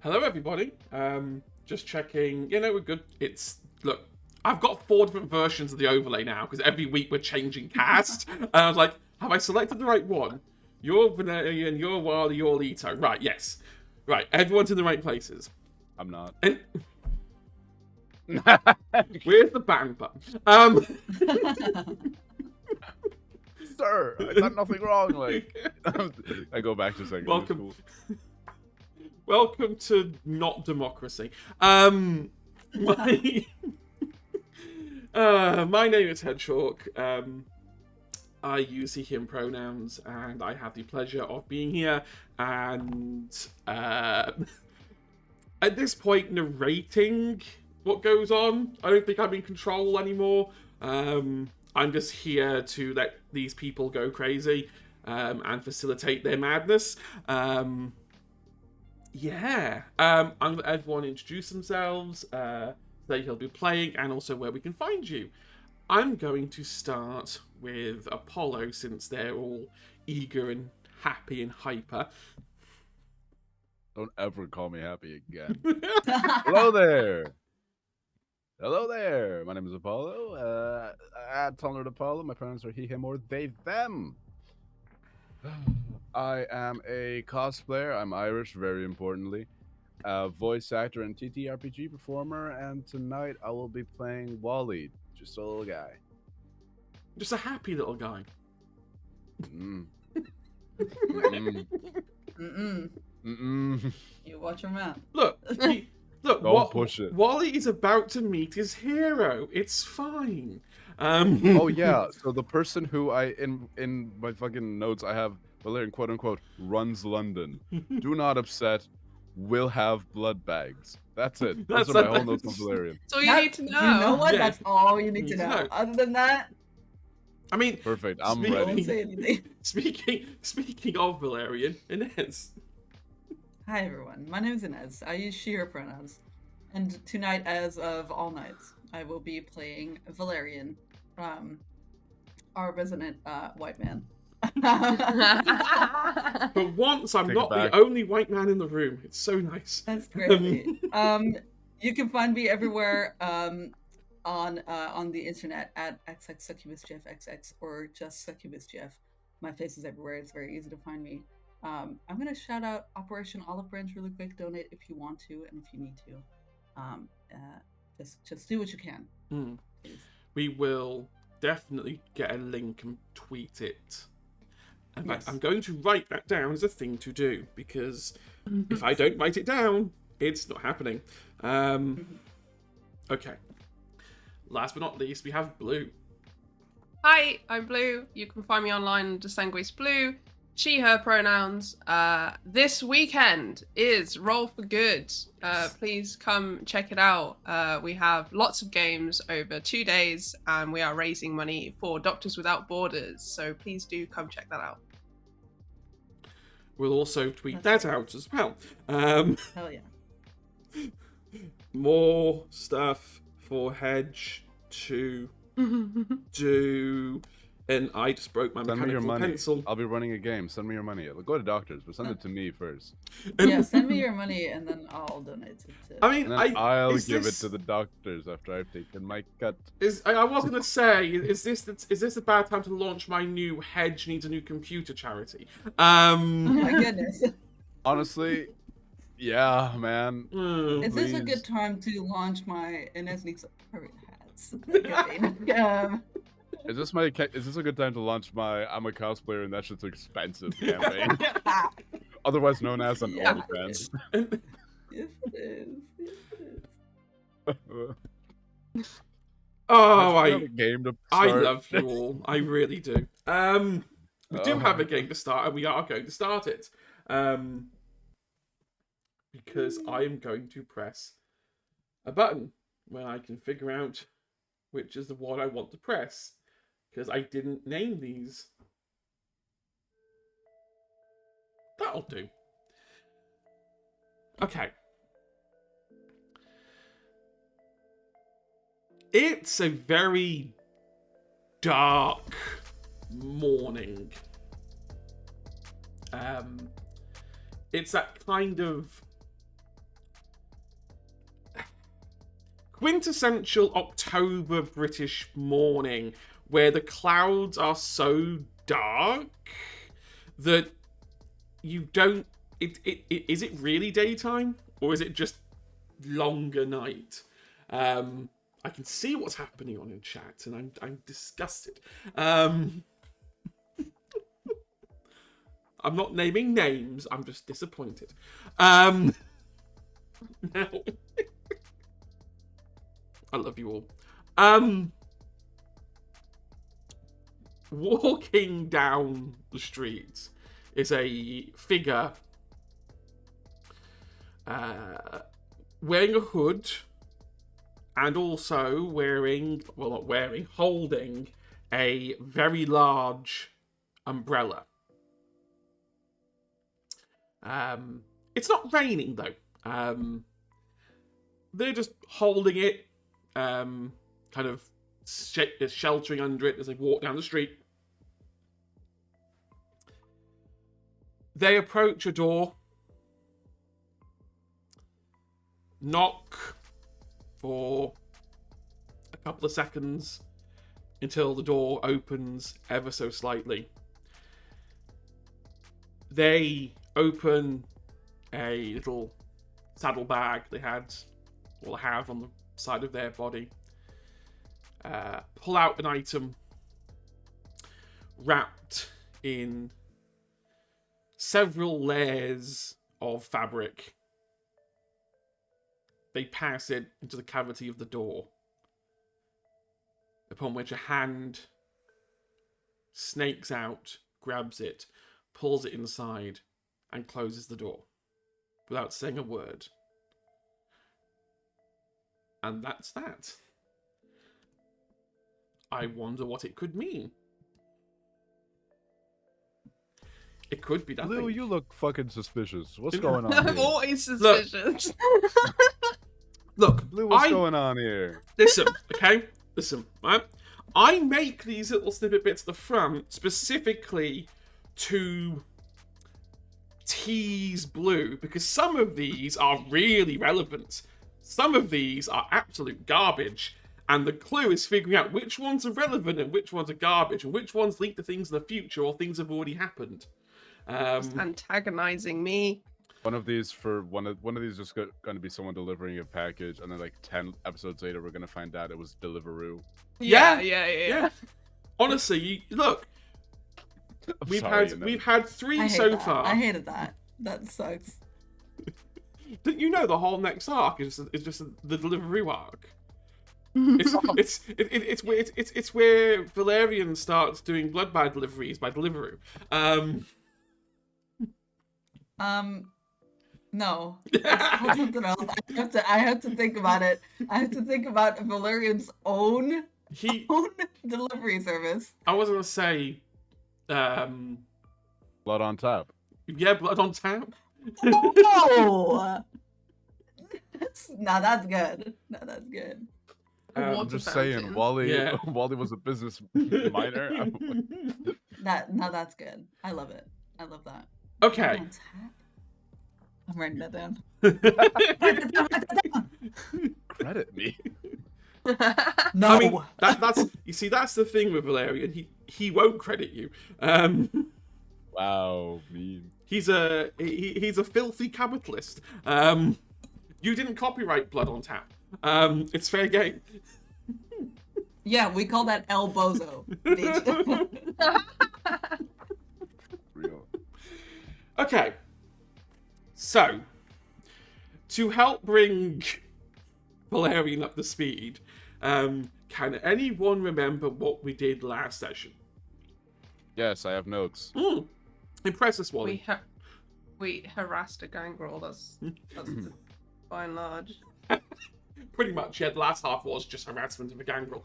Hello, everybody. Just checking. We're good. Look, I've got 4 different versions of the overlay now because every week we're changing cast. And I was like, have I selected the right one? You're Valerian, you're Wally, you're Leto. Right, yes. Right, everyone's in the right places. I'm not. And where's the bang button? Sir, I done nothing wrong. Like, I go back to second. Welcome. Welcome to not democracy. My my name is Headchalk. I use he, him pronouns, and I have the pleasure of being here and at this point narrating what goes on. I don't think I'm in control anymore. I'm just here to let these people go crazy and facilitate their madness. I'm gonna let everyone introduce themselves, say he'll be playing, and also where we can find you. I'm going to start with Apollo since they're all eager and happy and hyper. Don't ever call me happy again. Hello there. Hello there. My name is Apollo. Tolerant Apollo. My pronouns are he, him, or they, them. I am a cosplayer. I'm Irish, very importantly. Voice actor and TTRPG performer. And tonight I will be playing Wally, just a little guy. Just a happy little guy. Mm. You watch your mouth. Look, Don't push it. Wally is about to meet his hero. It's fine. Oh yeah. So the person who I in my fucking notes I have Valerian quote unquote runs London. Do not upset. Will have blood bags. That's it. Those are my whole notes on Valerian. So you need to know. You know what? Yeah. That's all you need to know. Other than that, I mean, Perfect. I'm Speaking- don't ready. say anything. speaking of Valerian, Inez. Hi everyone. My name is Inez. I use she/her pronouns, and tonight, as of all nights, I will be playing Valerian, our resident white man. For once, I'm Take not it back. the only white man in the room. It's so nice. That's great. You can find me everywhere on the internet at xxsuccubusgfxx or just succubusgf. My face is everywhere. It's very easy to find me. I'm gonna shout out Operation Olive Branch really quick. Donate if you want to and if you need to. Just do what you can. Please. We will definitely get a link and tweet it. In fact, Yes. I'm going to write that down as a thing to do because if I don't write it down, it's not happening. Okay. Last but not least, we have Blue. Hi, I'm Blue. You can find me online under Sanguis Blue. She, her pronouns. This weekend is Roll for Good. Please come check it out. We have lots of games over 2 days, and we are raising money for Doctors Without Borders. So please do come check that out. We'll also tweet That's that out as well. Hell yeah. More stuff for Hedge to do. And I just broke my Send me your mechanical money. pencil. I'll be running a game. Send me your money. Go to doctors, but send it to me first. Yeah, send me your money and then I'll donate it to. I mean, And then I'll is give this- it to the doctors after I've taken my cut. I was gonna say, is this a bad time to launch my new Hedge Needs a New Computer charity? Oh my goodness. Honestly, yeah, man. Is this a Please. good time to launch my Inez Leaks pirate hats campaign? Is this a good time to launch my I'm a cosplayer and that shit's expensive campaign? Otherwise known as an Yeah. OnlyFans. Yes, it is. Yes, it is. Oh, We have a game to I start. love you all. I really do. We do have a game to start, and we are going to start it. Because I am going to press a button when I can figure out which is the one I want to press. Because I didn't name these. That'll do. Okay. It's a very dark morning. It's that kind of quintessential October British morning where the clouds are so dark that you don't... Is it really daytime? Or is it just longer night? I can see what's happening on in chat, and I'm disgusted. I'm not naming names, I'm just disappointed. Now... I love you all. Walking down the street is a figure wearing a hood and also wearing, well, not wearing, holding a very large umbrella. It's not raining though. They're just holding it, kind of sheltering under it as they walk down the street. They approach a door, knock for a couple of seconds until the door opens ever so slightly. They open a little saddlebag they had, or have on the side of their body, pull out an item wrapped in several layers of fabric. They pass it into the cavity of the door, upon which a hand snakes out, grabs it, pulls it inside, and closes the door without saying a word. And that's that. I wonder what it could mean. It could be nothing. Lou, you look fucking suspicious. What's going on I'm here? always suspicious. Look, Lou, what's going on here? Listen, okay? Listen, right? I make these little snippet bits at the front specifically to tease Blue, because some of these are really relevant. Some of these are absolute garbage. And the clue is figuring out which ones are relevant and which ones are garbage, and which ones link to things in the future or things have already happened. Antagonizing me. One of these is just going to be someone delivering a package, and then like 10 episodes later, we're going to find out it was Deliveroo. Yeah. Honestly, look, we've had 3 so far. I hated that. That sucks. Didn't you know the whole next arc is just the Deliveroo arc? It's where Valerian starts doing blood bag deliveries by Deliveroo. No. That's something else. I have to think about it. I have to think about Valerian's own delivery service. I was gonna say, Blood on Tap. Yeah, Blood on Tap. Oh, that's good. No, that's good. I'm just saying, Wally was a business minor. That's good. I love it. I love that. Okay. I'm writing that down. Credit me. No. I mean, that's you see, that's the thing with Valerian. He won't credit you. Wow, mean. He's a filthy capitalist. You didn't copyright Blood on Tap. It's fair game. Yeah, we call that El Bozo. Bitch. Real. Okay. So, to help bring Valerian up to speed, can anyone remember what we did last session? Yes, I have notes. Impress us, Wally. We harassed a gangrel. That's by and large. Pretty much, yeah. The last half was just harassment of a gangrel.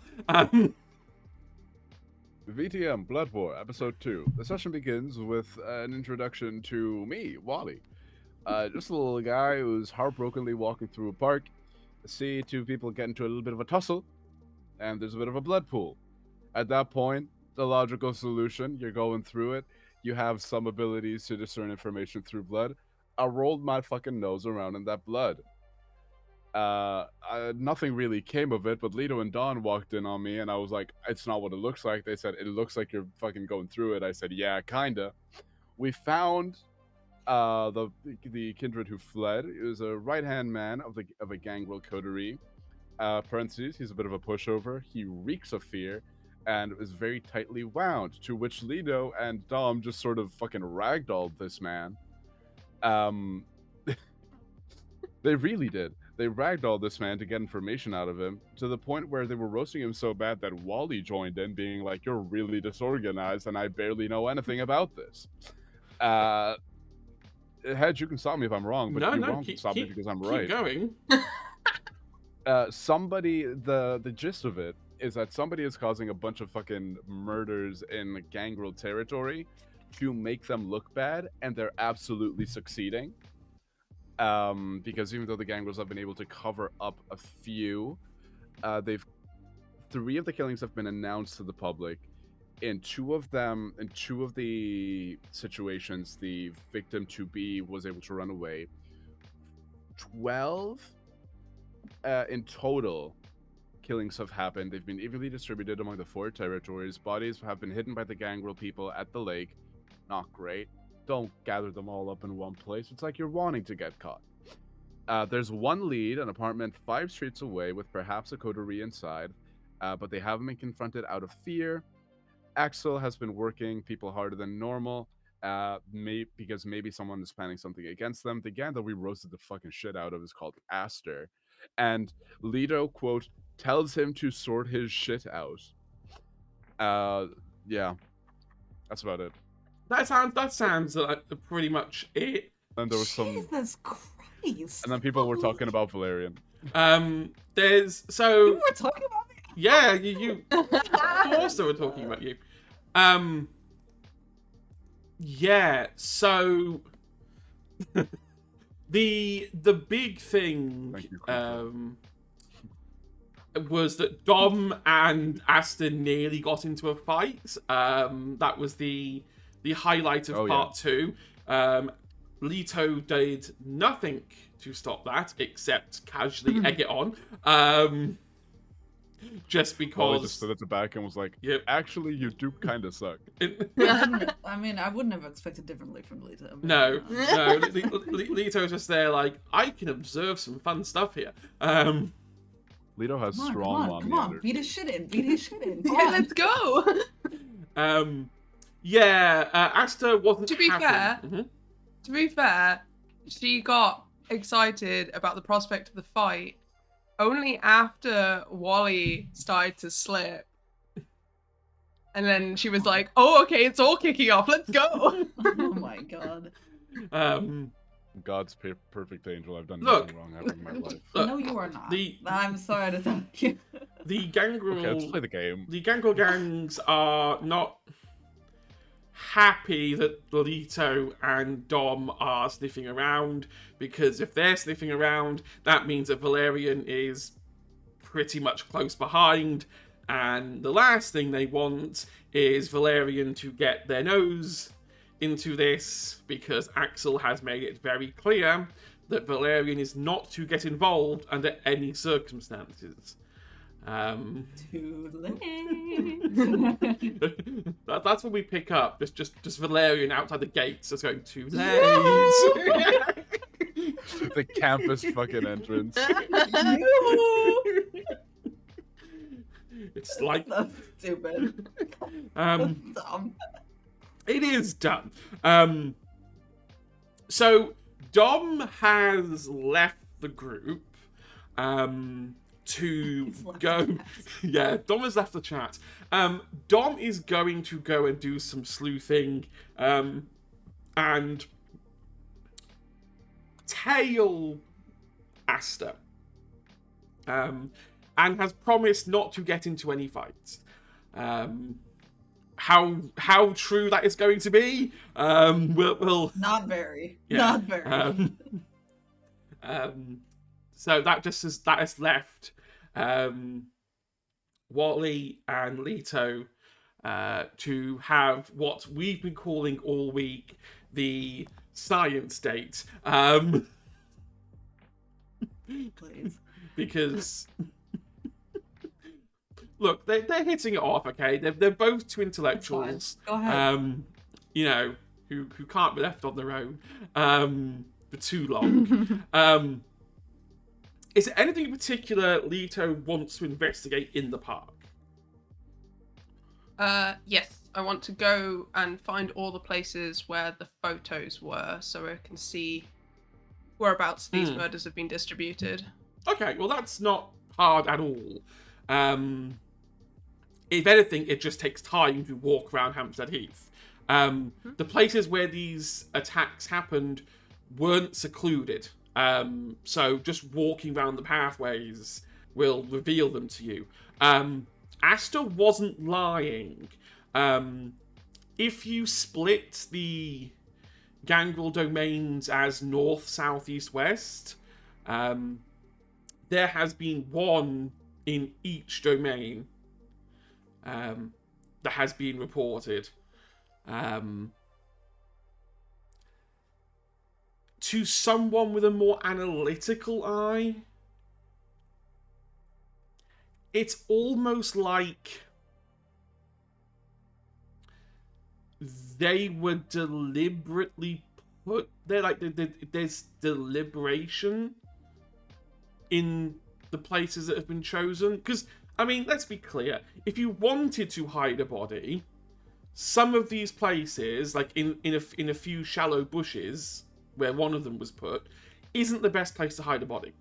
VTM Blood War, Episode 2. The session begins with an introduction to me, Wally. Just a little guy who's heartbrokenly walking through a park. See 2 people get into a little bit of a tussle, and there's a bit of a blood pool. At that point, the logical solution, you're going through it, you have some abilities to discern information through blood. I rolled my fucking nose around in that blood. Nothing really came of it, but Lito and Don walked in on me, and I was like, "It's not what it looks like." They said, "It looks like you're fucking going through it." I said, "Yeah, kinda." We found the kindred who fled. It was a right-hand man of a gangrel coterie. Parentheses, he's a bit of a pushover. He reeks of fear, and is very tightly wound. To which Lito and Dom just sort of fucking ragdolled this man. They really did. They ragdolled this man to get information out of him, to the point where they were roasting him so bad that Wally joined in, being like, "You're really disorganized, and I barely know anything about this." Hedge, you can stop me if I'm wrong, but you won't stop me because I'm right. Keep going. The gist of it is that somebody is causing a bunch of fucking murders in gangrel territory to make them look bad, and they're absolutely succeeding. Because even though the gangrels have been able to cover up a few, 3 of the killings have been announced to the public. In two of the situations, the victim to be was able to run away. 12 in total killings have happened. They've been evenly distributed among the 4 territories. Bodies have been hidden by the gangrel people at the lake. Not great. Don't gather them all up in one place. It's like you're wanting to get caught. There's one lead, an apartment 5 streets away with perhaps a coterie inside, but they haven't been confronted out of fear. Axel has been working people harder than normal, because maybe someone is planning something against them. The gang that we roasted the fucking shit out of is called Aster, and Lito, quote, tells him to sort his shit out. Yeah, that's about it. That sounds like pretty much it. And there was some. Jesus Christ! And then people were talking about Valerian. There's so. You were talking about me. Yeah, you also were talking about you. Yeah, so the big thing was that Dom and Aston nearly got into a fight. That was the highlight of part 2. Lito did nothing to stop that except casually egg it on. Just because. I just stood at the back and was like, yep. Actually, you do kind of suck. I mean, I wouldn't have expected differently from Lito. No. Lito's just there like, I can observe some fun stuff here. Lito has strong mom. Come on, beat his shit in. Yeah, let's go. Asta wasn't To be fair, to be fair, she got excited about the prospect of the fight only after Wally started to slip. And then she was like, "Oh, okay, it's all kicking off. Let's go." Oh my god. God's perfect angel. I've done nothing wrong ever in my life. No, you are not. I'm sorry to tell you. The gangrel. Okay, let's play the game. The gangrel gangs are not happy that Lito and Dom are sniffing around, because if they're sniffing around, that means that Valerian is pretty much close behind, and the last thing they want is Valerian to get their nose into this, because Axel has made it very clear that Valerian is not to get involved under any circumstances. Too late. That's when we pick up. Just Valerian outside the gates, just going too late. The campus fucking entrance. It's like That's stupid. Dumb. It is dumb. So Dom has left the group. To go, Dom has left the chat. Dom is going to go and do some sleuthing, and tail Asta, and has promised not to get into any fights. How true that is going to be, we'll not very. Not very. So that has left Wally and Lito to have what we've been calling all week the science date. Please. because look, they're hitting it off. Okay, they're both two intellectuals. Go ahead. You know, who can't be left on their own for too long. Is there anything in particular Leto wants to investigate in the park? Yes, I want to go and find all the places where the photos were, so I can see whereabouts these murders have been distributed. Okay, well that's not hard at all. If anything, it just takes time to walk around Hampstead Heath. The places where these attacks happened weren't secluded, so just walking around the pathways will reveal them to you. Asta wasn't lying. If you split the gangrel domains as north, south, east, west, there has been one in each domain that has been reported. To someone with a more analytical eye, it's almost like they were deliberately put there. Like there's deliberation in the places that have been chosen. Because, I mean, let's be clear. If you wanted to hide a body, some of these places, like in a few shallow bushes where one of them was put, isn't the best place to hide a body.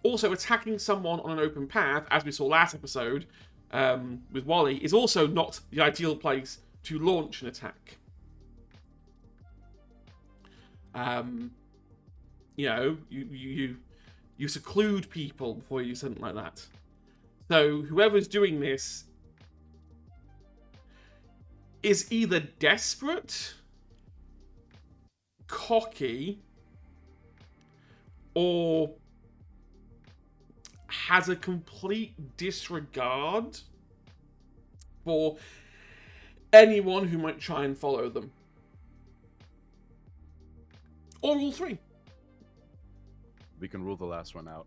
Also, attacking someone on an open path, as we saw last episode with Wally, is also not the ideal place to launch an attack. You know, you seclude people before you do something like that. So whoever's doing this is either desperate, cocky, or has a complete disregard for anyone who might try and follow them. Or all three. We can rule the last one out.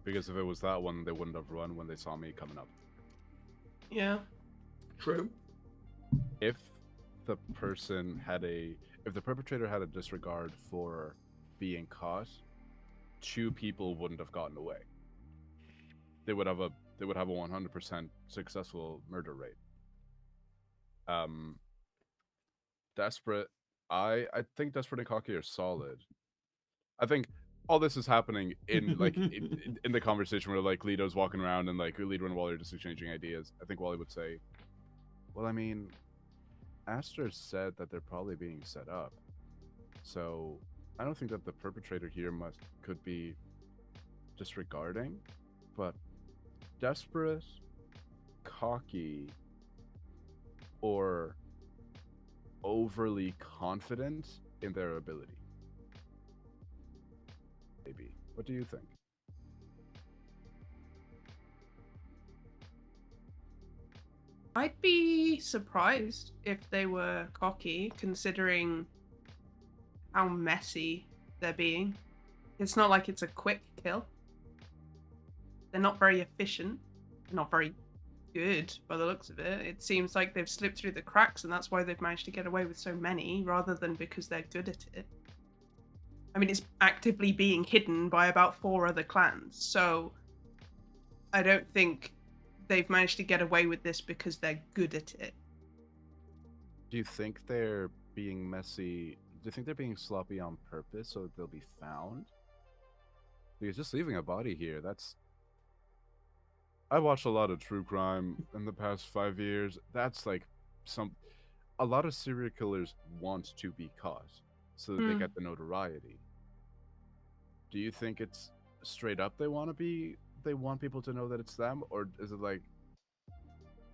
Because if it was that one, they wouldn't have run when they saw me coming up. Yeah. True. If the perpetrator had a disregard for being caught, two people wouldn't have gotten away. They would have a 100% successful murder rate. Desperate. I think Desperate and Cocky are solid. I think all this is happening in like in the conversation where like Leto's walking around and like Leto and Wally are just exchanging ideas. I think Wally would say, "Well, I mean, Aster said that they're probably being set up, so I don't think that the perpetrator here could be disregarding, but desperate, cocky, or overly confident in their ability." Maybe. What do you think? I'd be surprised if they were cocky, considering how messy they're being. It's not like it's a quick kill. They're not very efficient. They're not very good by the looks of it. It seems like they've slipped through the cracks, and that's why they've managed to get away with so many, rather than because they're good at it. I mean, it's actively being hidden by about 4 other clans, so I don't think they've managed to get away with this because they're good at it. Do you think they're being messy? Do you think they're being sloppy on purpose so that they'll be found? Because just leaving a body here, that's... I watched a lot of true crime in the past 5 years. That's like a lot of serial killers want to be caught so that they get the notoriety. Do you think it's straight up they want people to know that it's them, or is it like,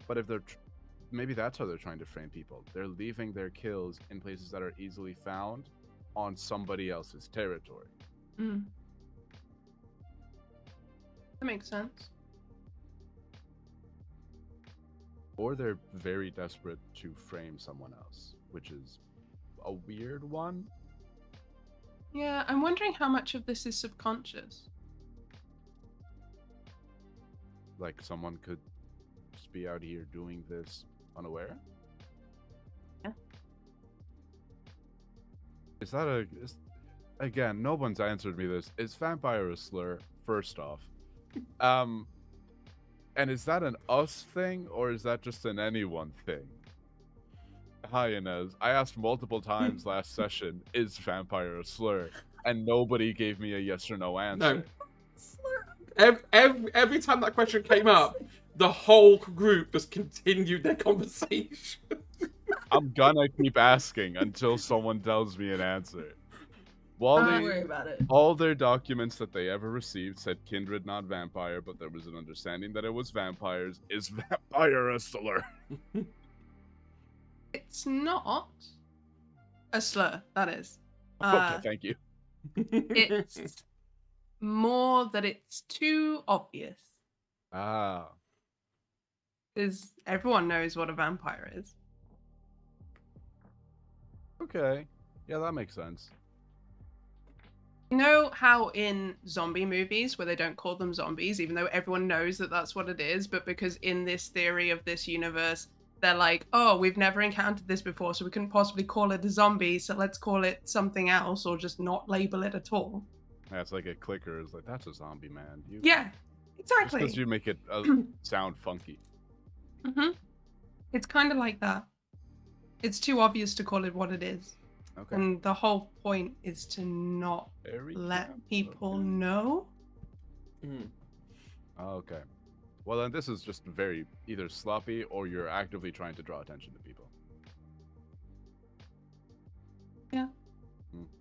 but if they're maybe that's how they're trying to frame people. They're leaving their kills in places that are easily found on somebody else's territory. That makes sense. Or they're very desperate to frame someone else, which is a weird one. Yeah, I'm wondering how much of this is subconscious. Like someone could just be out here doing this unaware. Yeah. Is that again? No one's answered me this. Is vampire a slur? First off, and is that an us thing or is that just an anyone thing? Hi Inez, I asked multiple times last session, is vampire a slur? And nobody gave me a yes or no answer. No. Every time that question came up, the whole group just continued their conversation. I'm gonna keep asking until someone tells me an answer. Don't Wally, worry about it. all their documents that they ever received said kindred, not vampire, but there was an understanding that it was vampires. Is vampire a slur? It's not a slur, that is. Okay, thank you. It's more that it's too obvious. Ah, Because everyone knows what a vampire is. okay. Yeah, that makes sense. You know how in zombie movies where they don't call them zombies, even though everyone knows that that's what it is, but because in this theory of this universe, they're like, oh, we've never encountered this before, so we couldn't possibly call it a zombie, so let's call it something else or just not label it at all. Yeah, it's like a clicker. It's like, that's a zombie, man. Yeah, Just exactly. because you make it sound funky. Mm-hmm. It's kind of like that. It's too obvious to call it what it is. Okay. And the whole point is to not Very let camp, people okay. know. Okay. Well, then this is just very either sloppy or you're actively trying to draw attention to people. Yeah.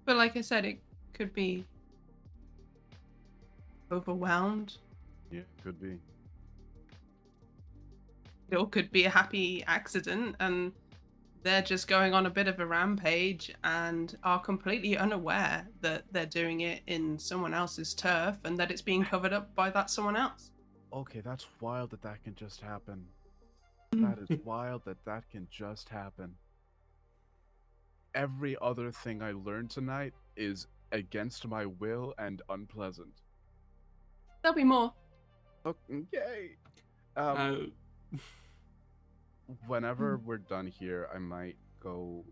But like I said, it could be overwhelmed. Yeah, could be. It could be a happy accident and they're just going on a bit of a rampage and are completely unaware that they're doing it in someone else's turf and that it's being covered up by that someone else. Okay, that's wild that that can just happen. That is wild that that can just happen. Every other thing I learned tonight is against my will and unpleasant. There'll be more. Look, yay! Whenever we're done here, I might go.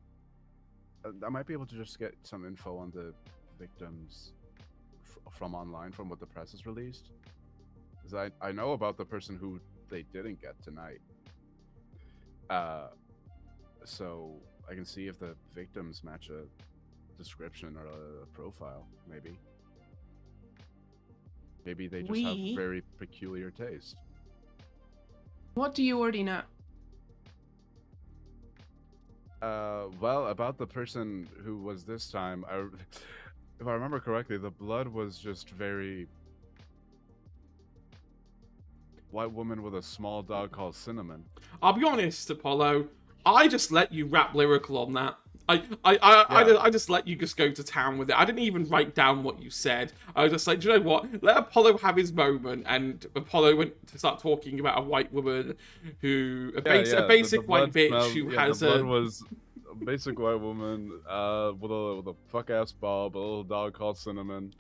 I might be able to just get some info on the victims from online, from what the press has released. Because I know about the person who they didn't get tonight. So I can see if the victims match a description or a profile, maybe. Maybe they just have very peculiar taste. What do you already know? Well, about the person who was this time, if I remember correctly, the blood was just very white woman with a small dog called Cinnamon. I'll be honest, Apollo. I just let you rap lyrical on that. I just let you just go to town with it. I didn't even write down what you said. I was just like, do you know what? Let Apollo have his moment. And Apollo went to start talking about a white woman who a basic white bitch who has the blood was a basic white woman with a fuck ass bob, a little dog called Cinnamon,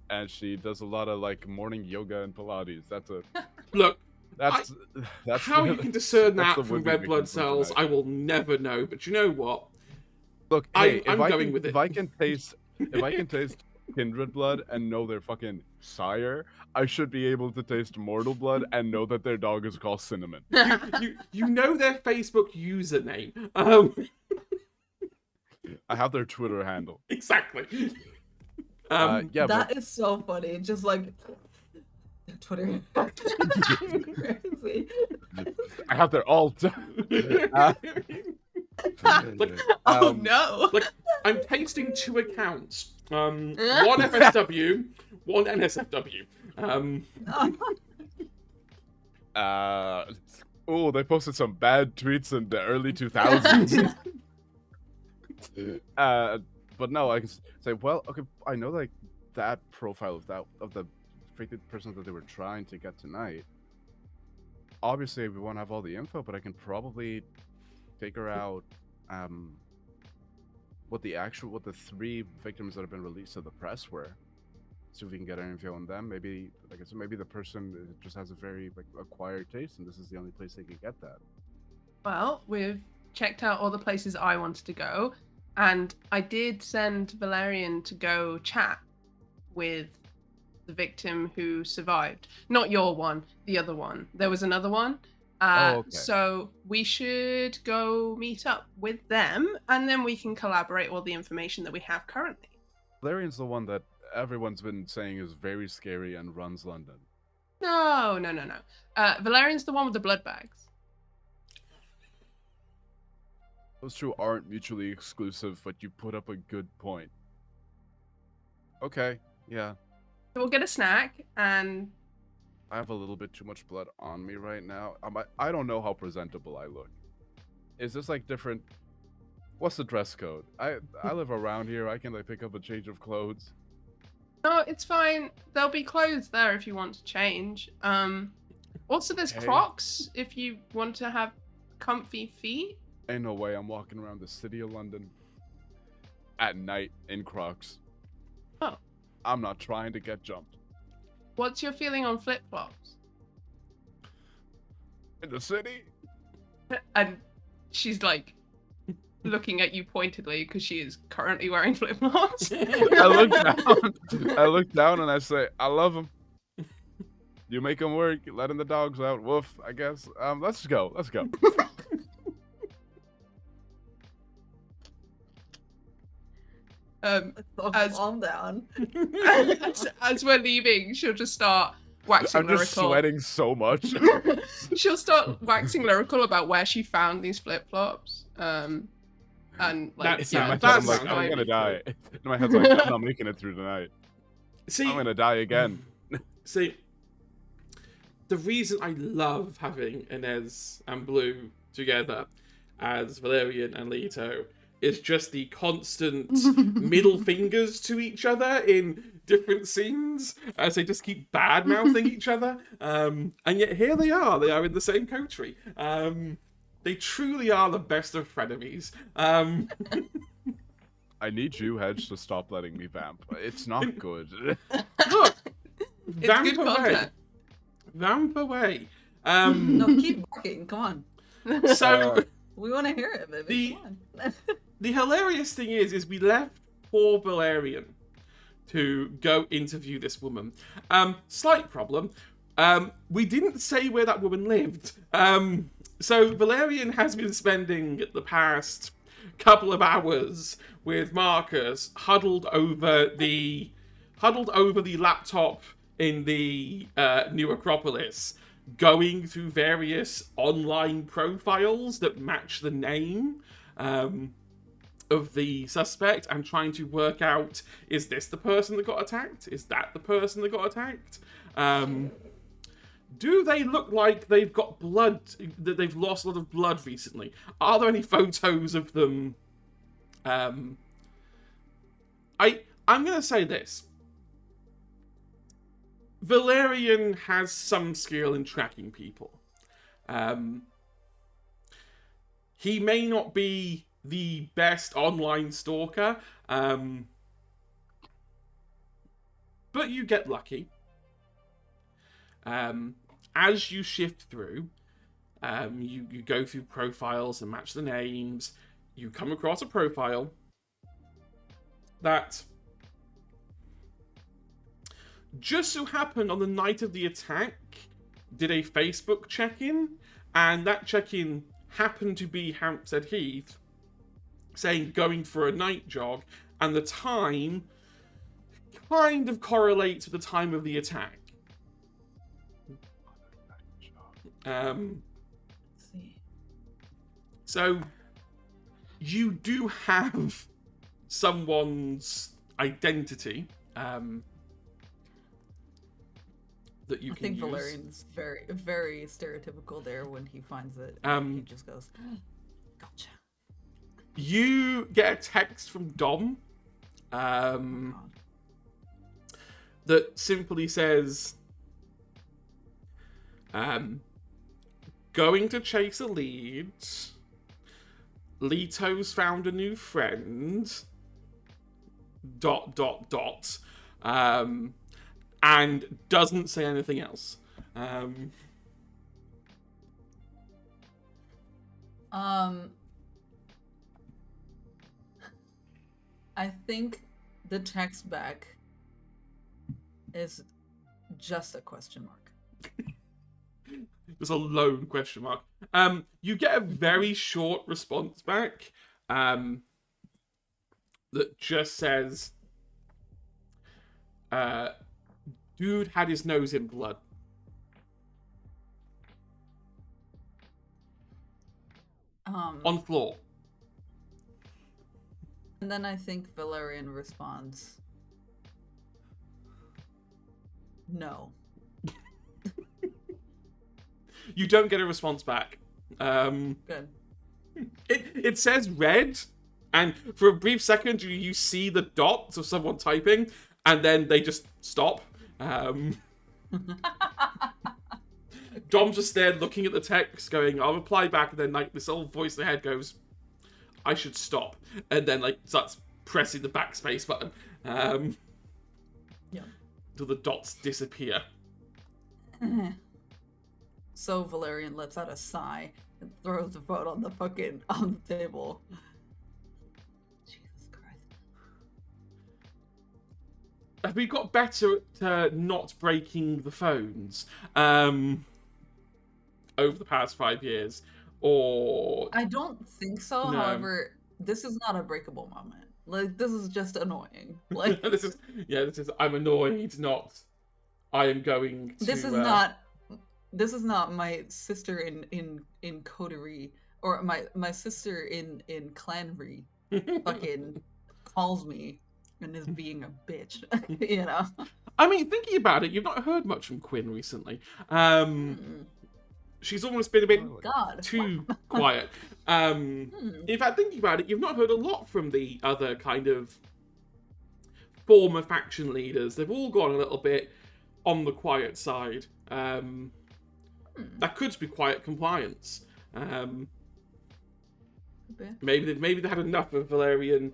and she does a lot of like morning yoga and Pilates. That's it. Look. That's how you can discern that from red blood victim cells, tonight. I will never know. But you know what? Look, hey, I'm going with it. If I can taste kindred blood and know their fucking sire, I should be able to taste mortal blood and know that their dog is called Cinnamon. You know their Facebook username. I have their Twitter handle. Exactly. Yeah, that is so funny. Just like Twitter. Crazy. I have their alt. Like, Oh no! Like, I'm tasting 2 accounts. One FSW, one NSFW. Oh, they posted some bad tweets in the early 2000s. But no, I can say, well, okay, I know like that profile of the freaking person that they were trying to get tonight. Obviously, we won't have all the info, but I can probably figure out what the 3 victims that have been released to the press were. See if we can get any info on them. Maybe, like I said, maybe the person just has a very like acquired taste, and this is the only place they can get that. Well, we've checked out all the places I wanted to go, and I did send Valerian to go chat with the victim who survived. Not your one, the other one. There was another one. Okay. So we should go meet up with them, and then we can collaborate all the information that we have currently. Valerian's the one that everyone's been saying is very scary and runs London. No. Valerian's the one with the blood bags. Those two aren't mutually exclusive, but you put up a good point. Okay, yeah. So we'll get a snack, and I have a little bit too much blood on me right now. I don't know how presentable I look. Is this like different? What's the dress code? I live around here. I can like pick up a change of clothes. no, it's fine. There'll be clothes there if you want to change. Also, there's Okay. Crocs if you want to have comfy feet. Ain't no way I'm walking around the city of London at night in Crocs. Oh. I'm not trying to get jumped. What's your feeling on flip-flops? In the city? And she's like looking at you pointedly because she is currently wearing flip-flops. I look down and I say, I love them. You make them work, letting the dogs out. Woof, I guess. Let's go. Calm down. As we're leaving, she'll just start waxing I'm just lyrical. sweating so much. She'll start waxing lyrical about where she found these flip-flops. And like, That In my head, sounds- I'm like, I'm quite gonna die. cool. In my head's like, I'm not making it through tonight. See, I'm gonna die again. See, the reason I love having Inez and Blue together as Valerian and Leto is just the constant middle fingers to each other in different scenes as they just keep bad-mouthing each other. And yet here they are in the same coterie. They truly are the best of frenemies. I need you, Hedge, to stop letting me vamp. It's not good. Look, it's vamp good away. content. Vamp away. No, keep barking. Come on. So We want to hear it, baby. Come on. the hilarious thing is we left poor Valerian to go interview this woman. Slight problem. We didn't say where that woman lived. So Valerian has been spending the past couple of hours with Marcus huddled over the laptop in the New Acropolis, going through various online profiles that match the name of the suspect and trying to work out, is this the person that got attacked? Is that the person that got attacked? Do they look like they've got blood, that they've lost a lot of blood recently? Are there any photos of them? I'm going to say this. Valerian has some skill in tracking people. He may not be the best online stalker, but you get lucky. As you shift through, you go through profiles and match the names. You come across a profile that just so happened on the night of the attack did a Facebook check-in, and that check-in happened to be Hampstead Heath, saying going for a night jog, and the time kind of correlates with the time of the attack. So you do have someone's identity that you I can think use. Valerian's very, very stereotypical there when he finds it. He just goes, "Gotcha." You get a text from Dom that simply says, going to chase a lead. Leto's found a new friend. ... And doesn't say anything else. I think the text back is just a question mark. There's a lone question mark. You get a very short response back that just says, dude had his nose in blood. On floor. And then I think Valerian responds, no. You don't get a response back. Good. It says red, and for a brief second you see the dots of someone typing, and then they just stop. Dom's just there looking at the text, going, "I'll reply back," and then like this old voice in the head goes, "I should stop," and then like starts pressing the backspace button. Yeah. Till the dots disappear. So Valerian lets out a sigh and throws the phone on the table. Jesus Christ. Have we got better at not breaking the phones over the past 5 years? Or I don't think so. No. However, this is not a breakable moment. Like, this is just annoying. Like, this is I'm annoyed, not I am going to this is not my sister in coterie, or my sister in clanry fucking calls me and is being a bitch. You know. I mean, thinking about it, you've not heard much from Quinn recently. She's almost been a bit too quiet. In fact, thinking about it, you've not heard a lot from the other kind of former faction leaders. They've all gone a little bit on the quiet side. That could be quiet compliance. Maybe they had enough of Valerian,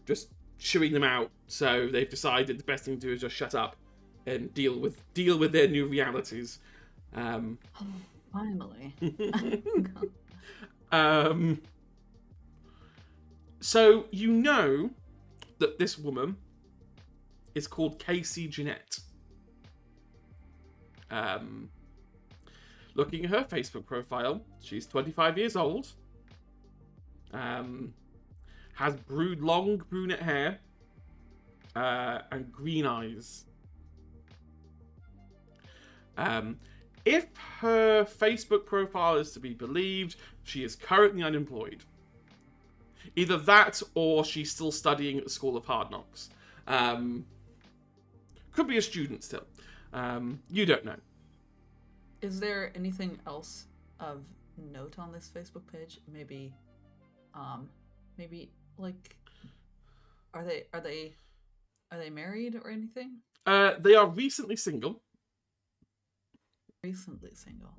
just chewing them out. So they've decided the best thing to do is just shut up and deal with their new realities. Finally. So you know that this woman is called Casey Jeanette. Looking at her Facebook profile, she's 25 years old. Has long brunette hair and green eyes. If her Facebook profile is to be believed, she is currently unemployed. Either that, or she's still studying at the School of Hard Knocks. Could be a student still. You don't know. Is there anything else of note on this Facebook page? Maybe like, are they married or anything? They are recently single. Recently single.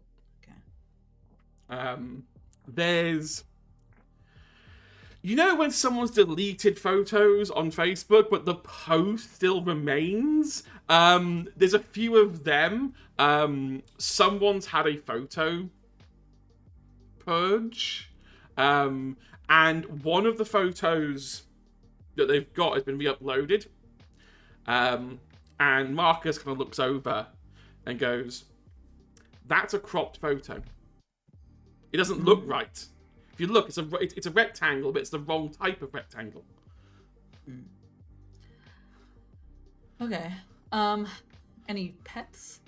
Okay. There's, when someone's deleted photos on Facebook, but the post still remains. There's a few of them. Someone's had a photo purge, and one of the photos that they've got has been re-uploaded. And Marcus kind of looks over and goes, "That's a cropped photo. It doesn't look right. If you look, it's a rectangle, but it's the wrong type of rectangle." Okay. Any pets?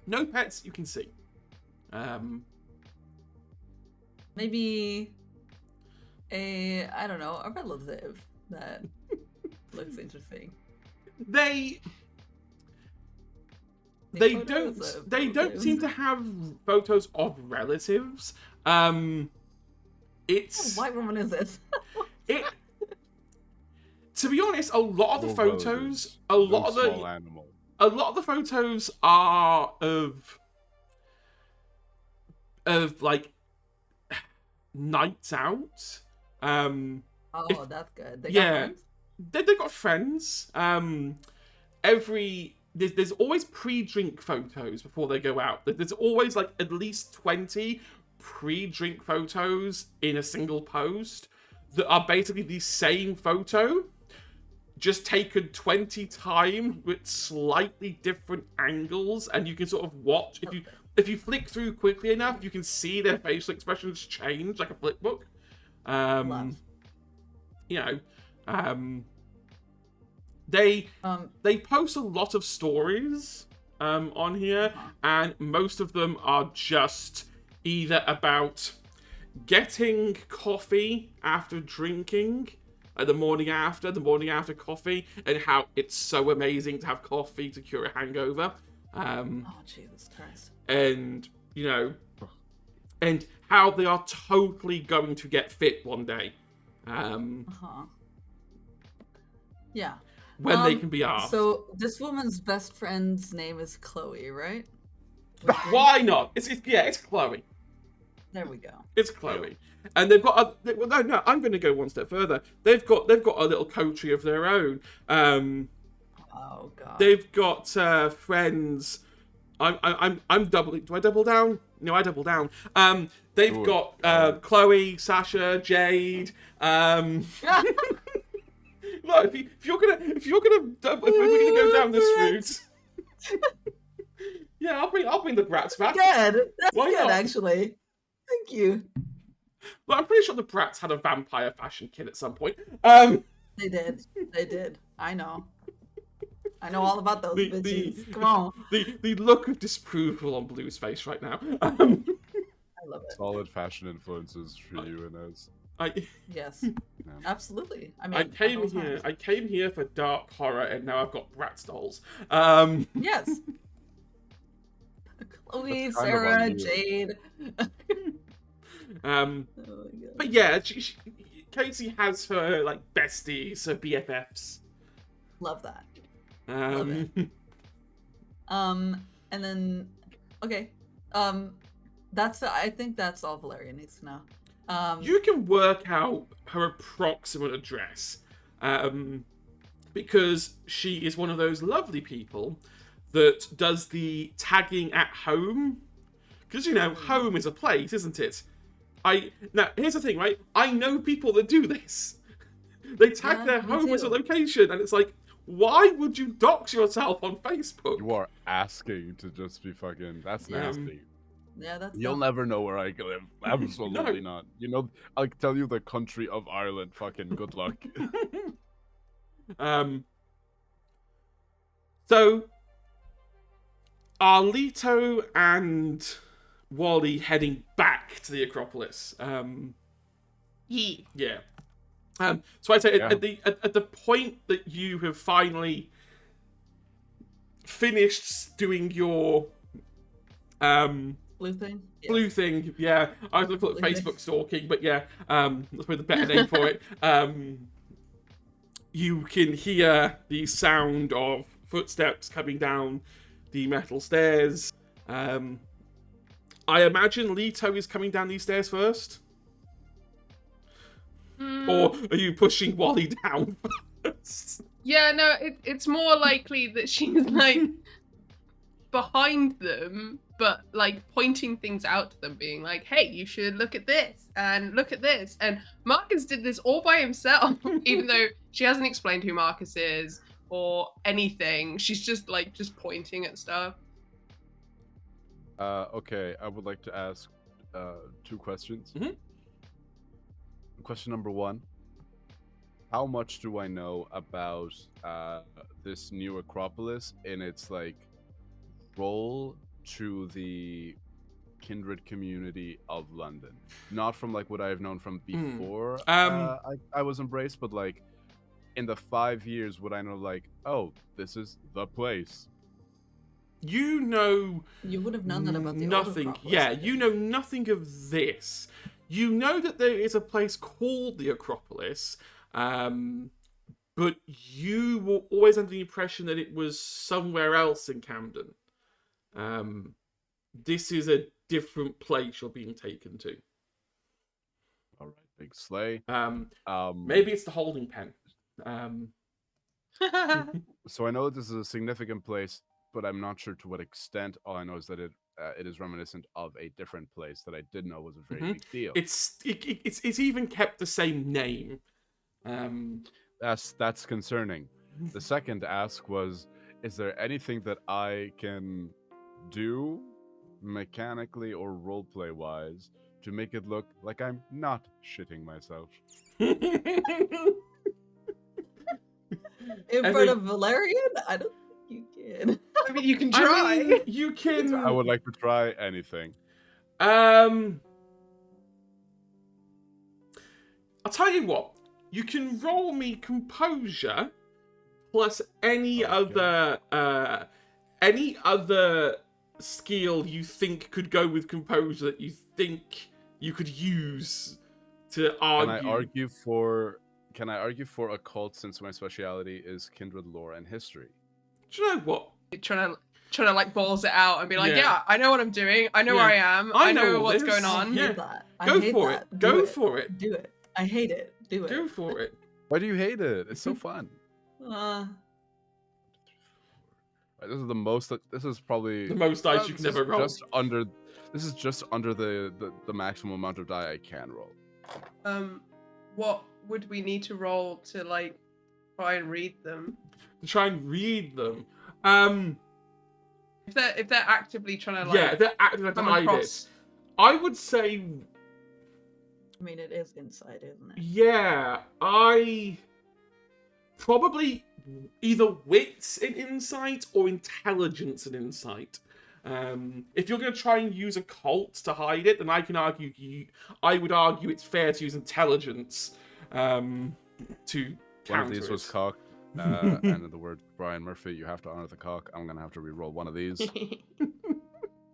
No pets you can see. Maybe a relative that looks interesting. They don't seem to have photos of relatives. It's What white woman is this? To be honest, a lot of the photos, a No lot small animal. of the photos are of like nights out. Oh, that's good. They got yeah. friends? They've got friends. There's always pre-drink photos before they go out. There's always like at least 20 pre-drink photos in a single post that are basically the same photo, just taken 20 times with slightly different angles, and you can sort of watch if you flick through quickly enough, you can see their facial expressions change like a flip book. Love. You know, they post a lot of stories on here, and most of them are just either about getting coffee after drinking, the morning after coffee, and how it's so amazing to have coffee to cure a hangover. Oh, Jesus Christ. And, you know, and how they are totally going to get fit one day. Yeah. When they can be asked. So this woman's best friend's name is Chloe, right? Why not? It's Chloe. There we go. It's Chloe. And they've got no, I'm going to go one step further. They've got a little coterie of their own. Oh god. They've got friends. I'm doubling. Do I double down? No, I double down. They've got Chloe, Sasha, Jade. Look, if we're gonna go down this route, yeah, I'll bring the brats back. Good. That's Why good, not? actually. Thank you. But I'm pretty sure the brats had a vampire fashion kit at some point. They did. They did. I know all about those The- bitches. the- Come on. The look of disapproval on Blue's face right now. I love it. Solid fashion influences for you, Inez. Yes. Absolutely. I mean, I came at all here. times. I came here for dark horror, and now I've got Bratz dolls. Yes. Chloe, That's kind of Sarah, on you. Jade. Oh my god. But yeah, Casey has her like besties, her BFFs. Love that. Love it. And then okay. I think that's all Valeria needs to know. You can work out her approximate address, because she is one of those lovely people that does the tagging at home. Because, you know, home is a place, isn't it? Now, here's the thing, right? I know people that do this. They tag Yeah, their me home as a too. location, and it's like, why would you dox yourself on Facebook? You are asking to just be fucking. That's nasty. Yeah, that's You'll dumb. never know where I live. Absolutely not. You know, I'll tell you the country of Ireland. Fucking good luck. So, are Leto and Wally heading back to the Acropolis? Yeah. So I'd say Yeah. at the point that you have finally finished doing your Blue thing. Yes. blue thing, yeah, I was going to call it Blue thing. Facebook stalking, but yeah, that's probably the better name for it. You can hear the sound of footsteps coming down the metal stairs. I imagine Leto is coming down these stairs first. Or are you pushing Wally down first? Yeah, no, it's more likely that she's like behind them, but like pointing things out to them, being like, hey, you should look at this and look at this. And Marcus did this all by himself, even though she hasn't explained who Marcus is or anything. She's just pointing at stuff. Okay, I would like to ask 2 questions. Mhm. Question number 1. How much do I know about this new Acropolis in its like role to the kindred community of London? Not from like what I've known from before I was embraced, but like in the 5 years would I know like, oh, this is the place. You know You would have known that about the old nothing. Acropolis, Yeah, I you think. know nothing of this. You know that there is a place called the Acropolis, but you were always under the impression that it was somewhere else in Camden. This is a different place you're being taken to. Big slay. Maybe it's the holding pen. So I know this is a significant place, but I'm not sure to what extent. All I know is that it is reminiscent of a different place that I did know was a very big deal. It's even kept the same name. That's concerning. The second ask was, is there anything that I can do mechanically or roleplay wise to make it look like I'm not shitting myself? In front of Valerian? I don't think you can. I mean, you can try. I mean, you can. I would like to try anything. I'll tell you what. You can roll me composure plus any other skill you think could go with composure that you think you could use to argue. Can I argue for occult since my speciality is kindred lore and history? Do you know what? Trying to like balls it out and be like, Yeah. yeah, I know what I'm doing. I know where I am. I know all what's this. going on. Yeah. I Go hate for that. it. Do Go it. for it. Do it. I hate it. Do it. Go for it. Why do you hate it? It's so fun. This is the most. This is probably The most dice you can ever roll. This is just under the maximum amount of die I can roll. What would we need to roll to like try and read them? To try and read them. If they're actively trying to like Yeah, they're acting like come hide it. across. I would say, I mean, it is inside, isn't it? yeah, I probably either wits and insight or intelligence and insight. If you're going to try and use occult to hide it, then I would argue it's fair to use intelligence to counter One of these it. was cock, and in the word Brian Murphy, you have to honor the cock. I'm gonna have to re-roll one of these.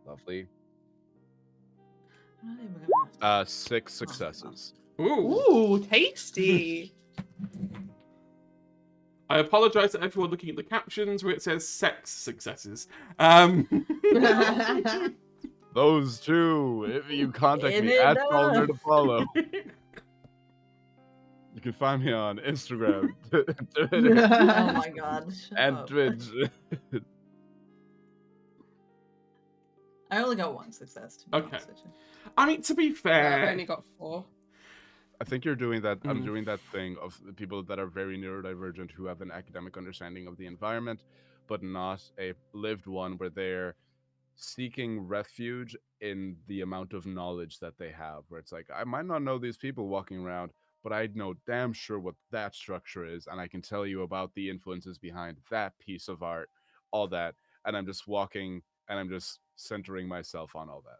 Lovely. I'm not even gonna have to- 6 successes. Ooh. Ooh, tasty. I apologize to everyone looking at the captions where it says sex successes. Those two. If you contact In me it at up. Calder to follow. You can find me on Instagram, Twitter, Oh my god. shut and up. Twitch. I only got one success. To be Okay. honest with you. I mean, to be I've fair, only got 4. I think you're doing that. I'm Mm. doing that thing of the people that are very neurodivergent who have an academic understanding of the environment, but not a lived one, where they're seeking refuge in the amount of knowledge that they have. Where it's like, I might not know these people walking around, but I know damn sure what that structure is, and I can tell you about the influences behind that piece of art, all that. And I'm just walking, and I'm just centering myself on all that.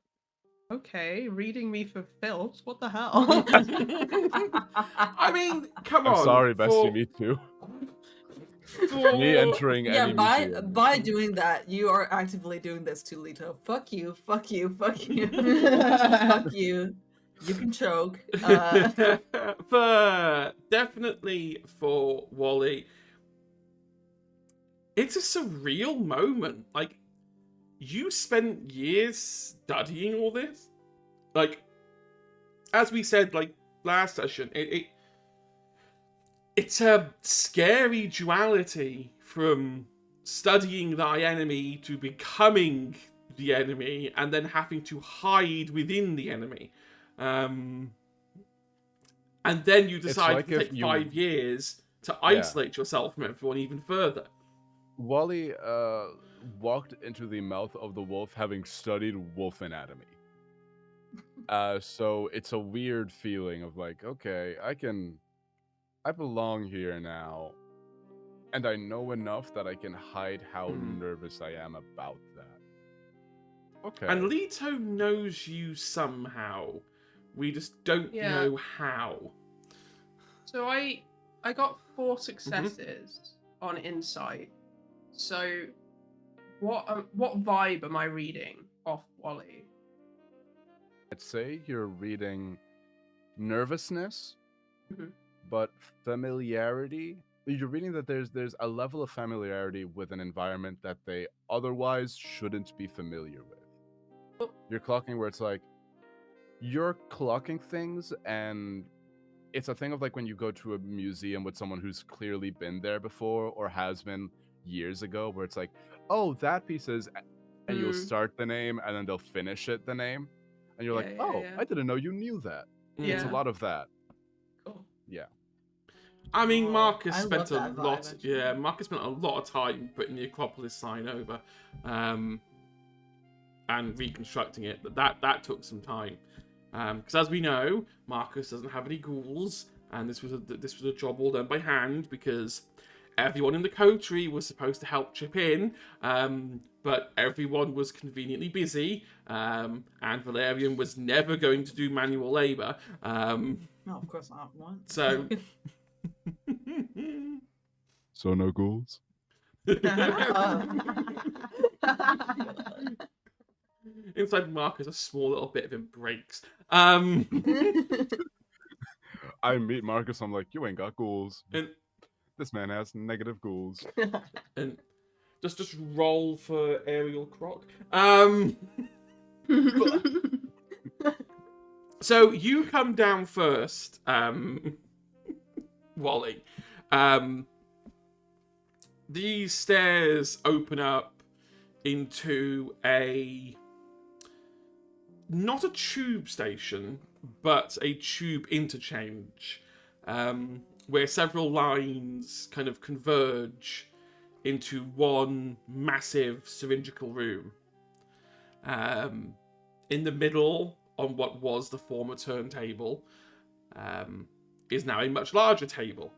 Okay, reading me for filth. What the hell? I mean, come I'm on. sorry, Bestie, for- me too. for- Me entering Yeah, any by museum. doing that, you are actively doing this to Leto. Fuck you, fuck you, fuck you, fuck you. You can choke. Definitely for Wally, it's a surreal moment. Like, you spent years studying all this. Like, as we said, like last session, it's a scary duality from studying thy enemy to becoming the enemy, and then having to hide within the enemy. And then you decide like to if take you- 5 years to isolate yourself from everyone even further. Wally walked into the mouth of the wolf having studied wolf anatomy. So it's a weird feeling of like, okay, I belong here now, and I know enough that I can hide how nervous I am about that. Okay. And Leto knows you somehow. We just don't Yeah. know how. So I got 4 successes on insight. So what vibe am I reading off Wally? I'd say you're reading nervousness, Mhm. but familiarity. You're reading that there's a level of familiarity with an environment that they otherwise shouldn't be familiar with. Oh. You're clocking where it's like you're clocking things, and it's a thing of like when you go to a museum with someone who's clearly been there before or has been years ago, where it's like, oh, that piece is, and you'll Mm. start the name and then they'll finish it the name, and you're Yeah, like, yeah, oh, yeah. I didn't know you knew that. It's a Yeah. lot of that. Cool. Yeah. I mean, Oh, Marcus I spent love a that vibe, lot. actually. Yeah, Marcus spent a lot of time putting the Acropolis sign over, and reconstructing it. But that took some time, because as we know, Marcus doesn't have any ghouls, and this was a job all done by hand because everyone in the coterie was supposed to help chip in, but everyone was conveniently busy, and Valerian was never going to do manual labor. No, of course not. What? So. So no ghouls. Inside Marcus, a small little bit of him breaks. I meet Marcus, I'm like, you ain't got ghouls. And This man has negative ghouls. and just roll for aerial croc. So you come down first, Wally. These stairs open up into not a tube station, but a tube interchange, where several lines kind of converge into one massive cylindrical room. In the middle, on what was the former turntable, is now a much larger table.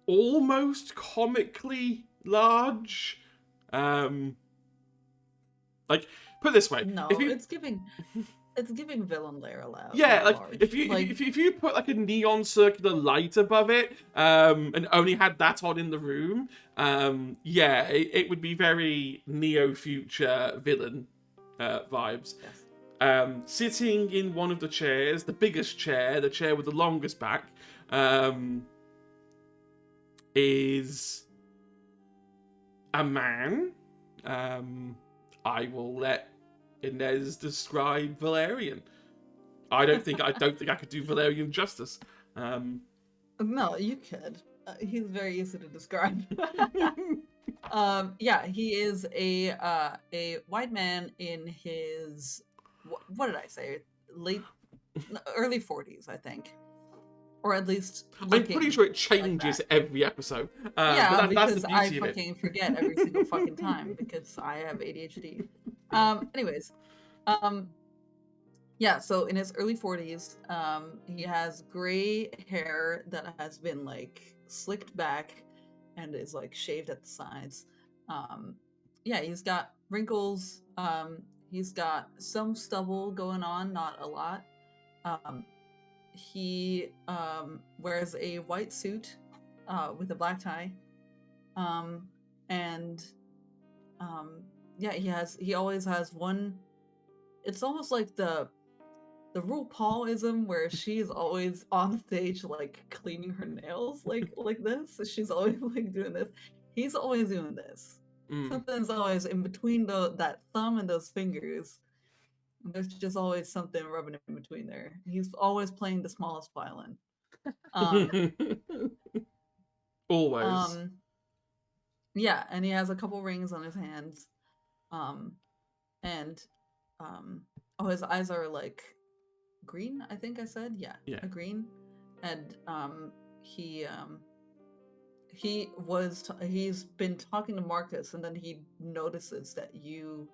Almost comically large. Like, put it this way. No, if you, it's giving villain lair allowed. yeah, like large. if you put like a neon circular light above it, and only had that on in the room, yeah, it would be very neo-future villain vibes. Yes. Sitting in one of the chairs, the biggest chair, the chair with the longest back, is a man. I will let Inez describe Valerian. I don't think I could do Valerian justice. No, you could. He's very easy to describe. Yeah, he is a white man in his what did I say? Early 40s, I think, or at least. I'm pretty sure it changes every episode. Yeah, but that's because the I beauty of it. fucking forget every single fucking time because I have ADHD. Anyways, yeah. So in his early 40s, he has gray hair that has been like slicked back and is like shaved at the sides. Yeah, he's got wrinkles. He's got some stubble going on, not a lot. He wears a white suit with a black tie. And yeah, he always has one. It's almost like the RuPaulism where she's always on stage like cleaning her nails like this. She's always like doing this. He's always doing this. Something's always in between that thumb and those fingers. There's just always something rubbing in between there. He's always playing the smallest violin. Always. Yeah, and he has a couple rings on his hands. And oh, his eyes are like green, I think I said. Yeah. A green. And he's been talking to Marcus, and then he notices that you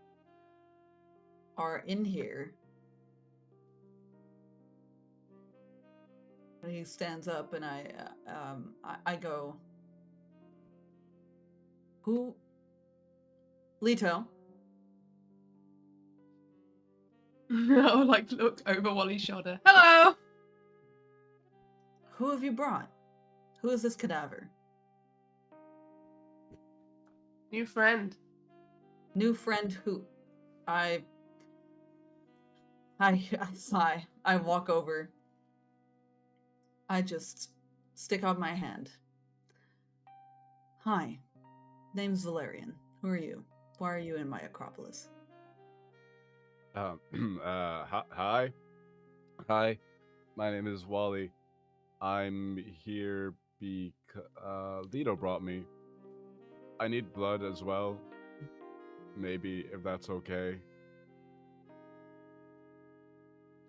are in here. And he stands up, and I go, who? Leto. I'll like look over Wally's shoulder. Hello. Who have you brought? Who is this cadaver? New friend. New friend who? I sigh. I walk over. I just stick out my hand. Hi, name's Valerian. Who are you? Why are you in my Acropolis? Hi. Hi, my name is Wally. I'm here because Lito brought me. I need blood as well. Maybe if that's okay.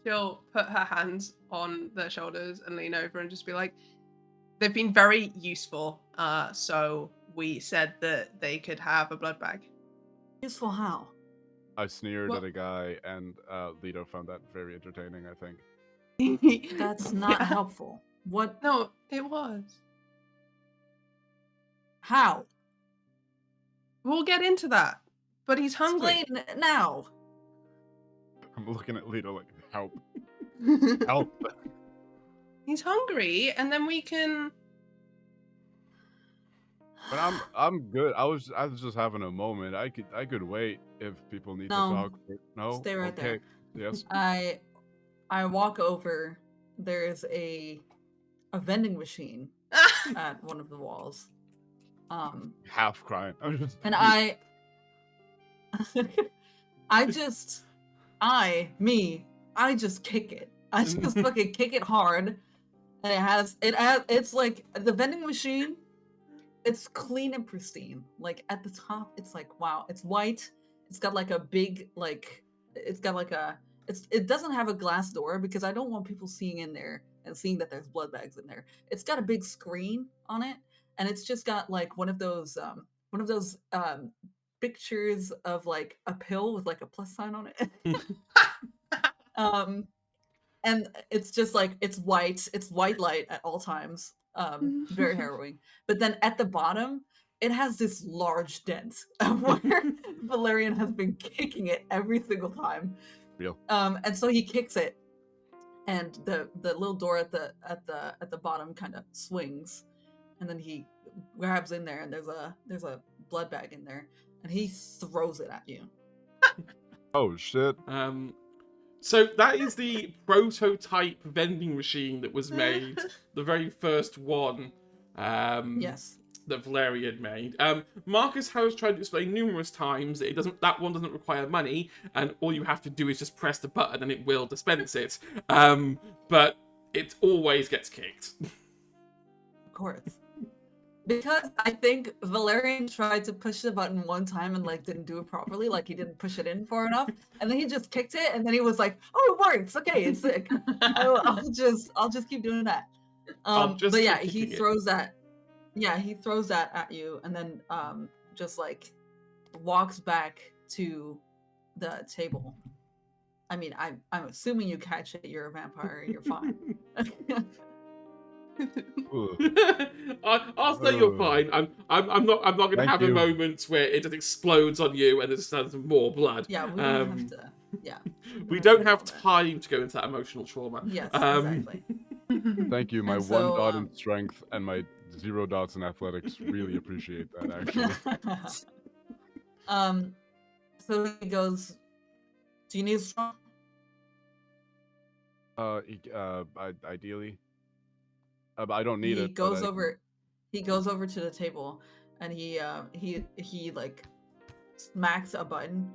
She'll put her hands on their shoulders and lean over and just be like, they've been very useful. So we said that they could have a blood bag. Useful how? I sneered Well- at a guy, and Lito found that very entertaining, I think. That's not Yeah. helpful. What? No, it was. How? We'll get into that. But he's hungry. Explain now. I'm looking at Lito like, help, help. He's hungry, and then we can. But I'm good. I was just having a moment. I could wait if people need No. to talk. No, Stay right okay. Yes. I walk over. There's a vending machine at one of the walls. Half crying. I'm just. And I just kick it. I just fucking kick it hard. And it's like the vending machine, it's clean and pristine. Like at the top, it's like, wow, it's white. It's got like a big, like, it doesn't have a glass door because I don't want people seeing in there and seeing that there's blood bags in there. It's got a big screen on it, and it's just got like one of those pictures of like a pill with like a plus sign on it. And it's just like it's white light at all times. Very harrowing. But then at the bottom, it has this large dent where Valerian has been kicking it every single time. Real. And so he kicks it, and the little door at the bottom kind of swings, and then he grabs in there, and there's a blood bag in there, and he throws it at you. Oh shit. So that is the prototype vending machine that was made, the very first one. Yes. That Valerian made. Marcus has tried to explain numerous times that one doesn't require money, and all you have to do is just press the button and it will dispense it. But it always gets kicked. Of course. Because I think Valerian tried to push the button one time and like didn't do it properly, like he didn't push it in far enough, and then he just kicked it, and then he was like, "Oh, it works. Okay, it's sick. I'll just keep doing that." But yeah, he throws that. Yeah, he throws that at you, and then just like walks back to the table. I mean, I'm assuming you catch it. You're a vampire. You're fine. I'll say you're fine. I'm not going to have a moment where it just explodes on you and there's more blood. Yeah, we don't have to. Yeah, we don't have time to go into that emotional trauma. Yes, exactly. Thank you. My And one so, dot in strength and my 0 dots in athletics. Really appreciate that, actually. So he goes, "Do you need a straw?" Ideally. But I don't need He it. goes over. He goes over to the table, and he like smacks a button,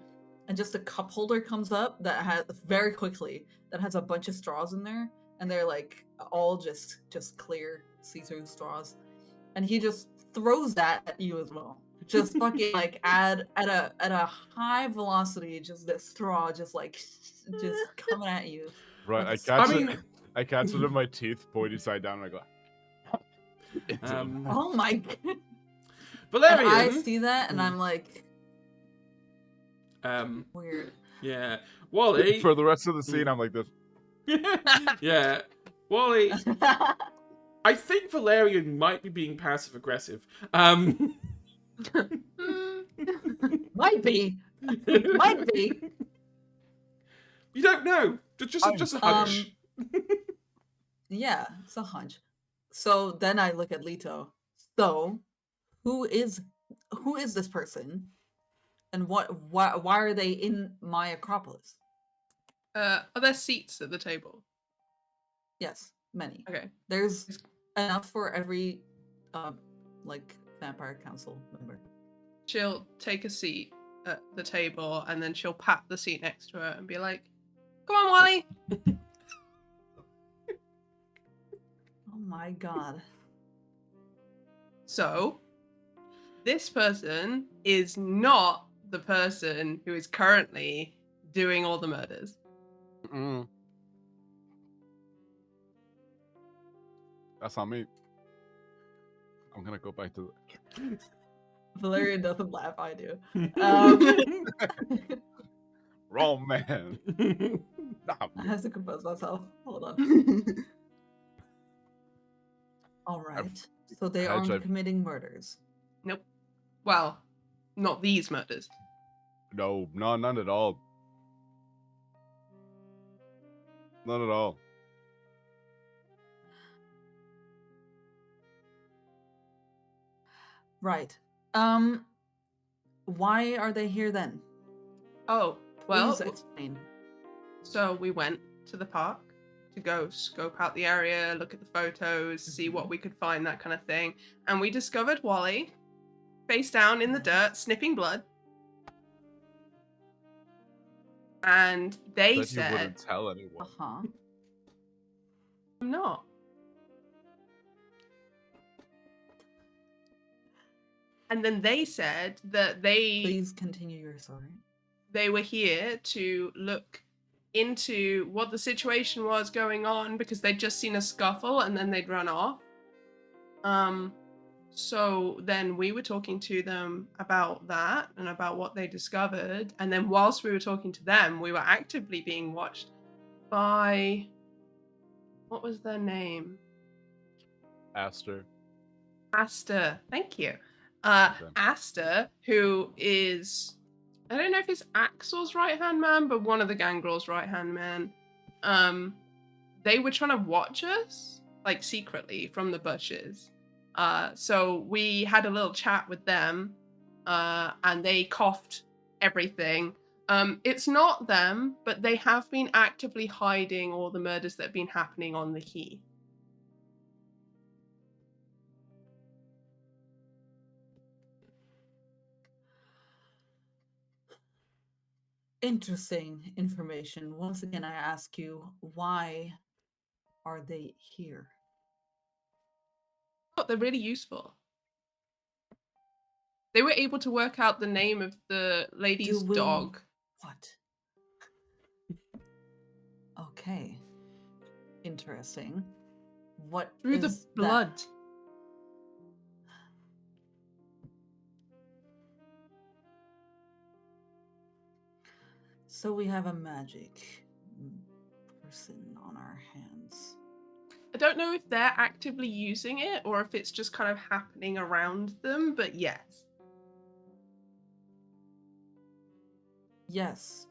and just a cup holder comes up that has very quickly that has a bunch of straws in there, and they're like all just clear see-through straws, and he just throws that at you as well. Just fucking like at a high velocity, just this straw just coming at you. Right, Like I catch it in my teeth, pointed side down, and I go. Oh my god! Valerian. And I see that, and I'm like, weird. Yeah, Wally. For the rest of the scene, I'm like this. Yeah, Wally. I think Valerian might be being passive aggressive. Might be. Might be. You don't know. Just a hunch. Yeah, it's a hunch. So then I look at Leto. So, who is this person, and why are they in my Acropolis? Are there seats at the table? Yes, many. Okay. There's enough for every like vampire council member. She'll take a seat at the table, and then she'll pat the seat next to her and be like, "Come on, Wally." my god. So, this person is not the person who is currently doing all the murders. Mm. That's on me. I'm gonna go back to Valerian doesn't laugh, I do. wrong man. Not I me. have to compose myself. Hold on. All right. So they Hedge, aren't I've- committing murders. Nope. Well, not these murders. No, none at all. None at all. Right. Why are they here then? Oh, well, Please explain. so we went to the park to go scope out the area, look at the photos, see what we could find, that kind of thing. And we discovered Wally face down in the dirt, sniffing blood. And they That you wouldn't said, tell anyone. Uh-huh. I'm not. And then they said that Please continue your story. they were here to look into what the situation was going on because they'd just seen a scuffle and then they'd run off. So then we were talking to them about that and about what they discovered. And then whilst we were talking to them, we were actively being watched by, what was their name? Aster. Aster. Thank you. Okay. Aster, who is, I don't know if it's Axel's right-hand man, but one of the Gangrel's right-hand man. They were trying to watch us, like secretly from the bushes. So we had a little chat with them, and they coughed everything. It's not them, but they have been actively hiding all the murders that have been happening on the Heath. Interesting information. Once again, I ask you, why are they here? But they're really useful. They were able to work out the name of the lady's dog. What? Okay. Interesting. What Through the is blood. that? So we have a magic person on our hands. I don't know if they're actively using it or if it's just kind of happening around them, but yes. Yes.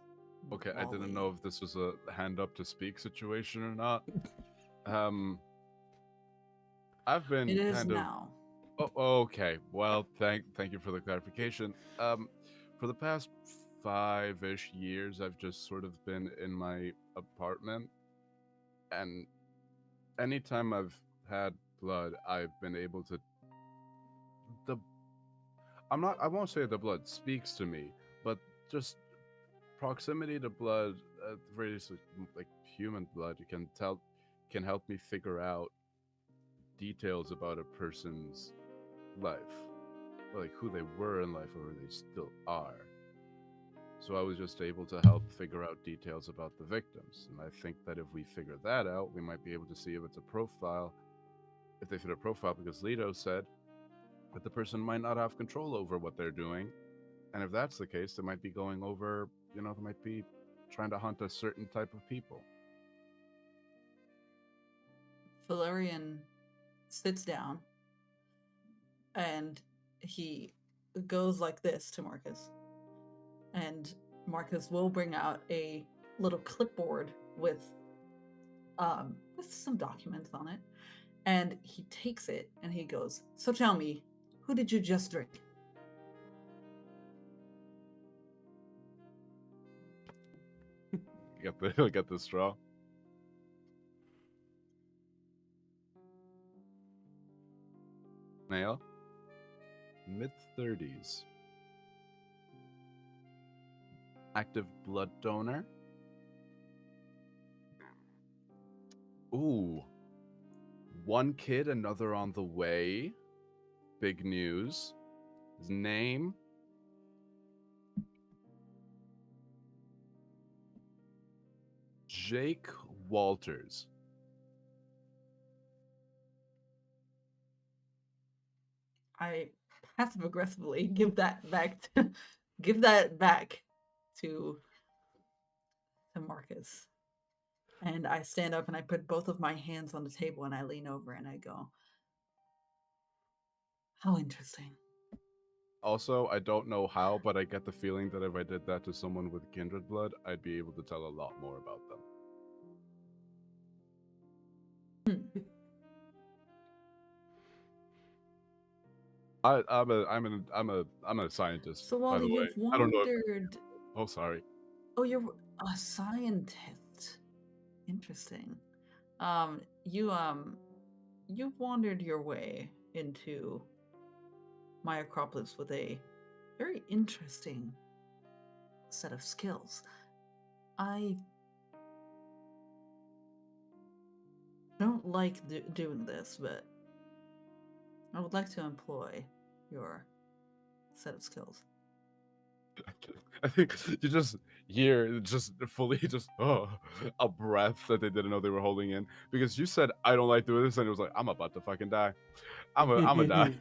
Okay, I didn't Wally. know if this was a hand up to speak situation or not. I've been It is kind of. now. Oh, okay. Well, thank you for the clarification. For the past 5-ish years, I've just sort of been in my apartment, and anytime I've had blood, I've been able to. I won't say the blood speaks to me, but just proximity to blood, very like human blood, can help me figure out details about a person's life, like who they were in life or who they still are. So I was just able to help figure out details about the victims, and I think that if we figure that out, we might be able to see if it's a profile, if they fit a profile, because Leto said that the person might not have control over what they're doing, and if that's the case, they might be going over, they might be trying to hunt a certain type of people. Valerian sits down and he goes like this to Marcus. And Marcus will bring out a little clipboard with some documents on it. And he takes it and he goes, "So tell me, who did you just drink?" Get the straw. Male, mid-30s, active blood donor. Ooh, one kid, another on the way. Big news. His name? Jake Walters. I passive aggressively give that back to Marcus. And I stand up and I put both of my hands on the table and I lean over and I go, how interesting. Also, I don't know how, but I get the feeling that if I did that to someone with kindred blood, I'd be able to tell a lot more about them. I'm a scientist. So by the Wally, way, you've I don't know. wandered. Oh, sorry. Oh, you're a scientist. Interesting. You've wandered your way into my Acropolis with a very interesting set of skills. I don't like doing this, but I would like to employ your set of skills. I think you just hear just fully just a breath that they didn't know they were holding in, because you said I don't like doing this and it was like I'm about to fucking die. I'm a die.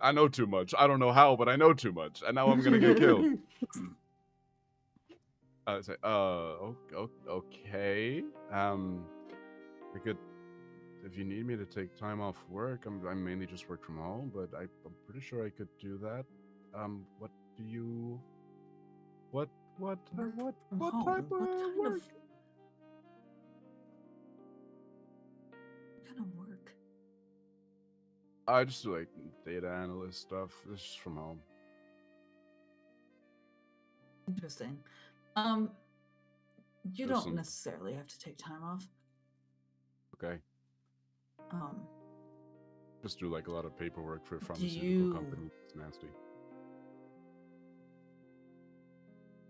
I know too much. I don't know how, but I know too much, and now I'm gonna get killed. I say, okay. I could, if you need me to take time off work, I mainly just work from home, but I'm pretty sure I could do that. What do you? What type of work? What kind of work? I just do like data analyst stuff. This is from home. Interesting. You don't necessarily have to take time off. Okay. Just do like a lot of paperwork for a pharmaceutical company. It's nasty.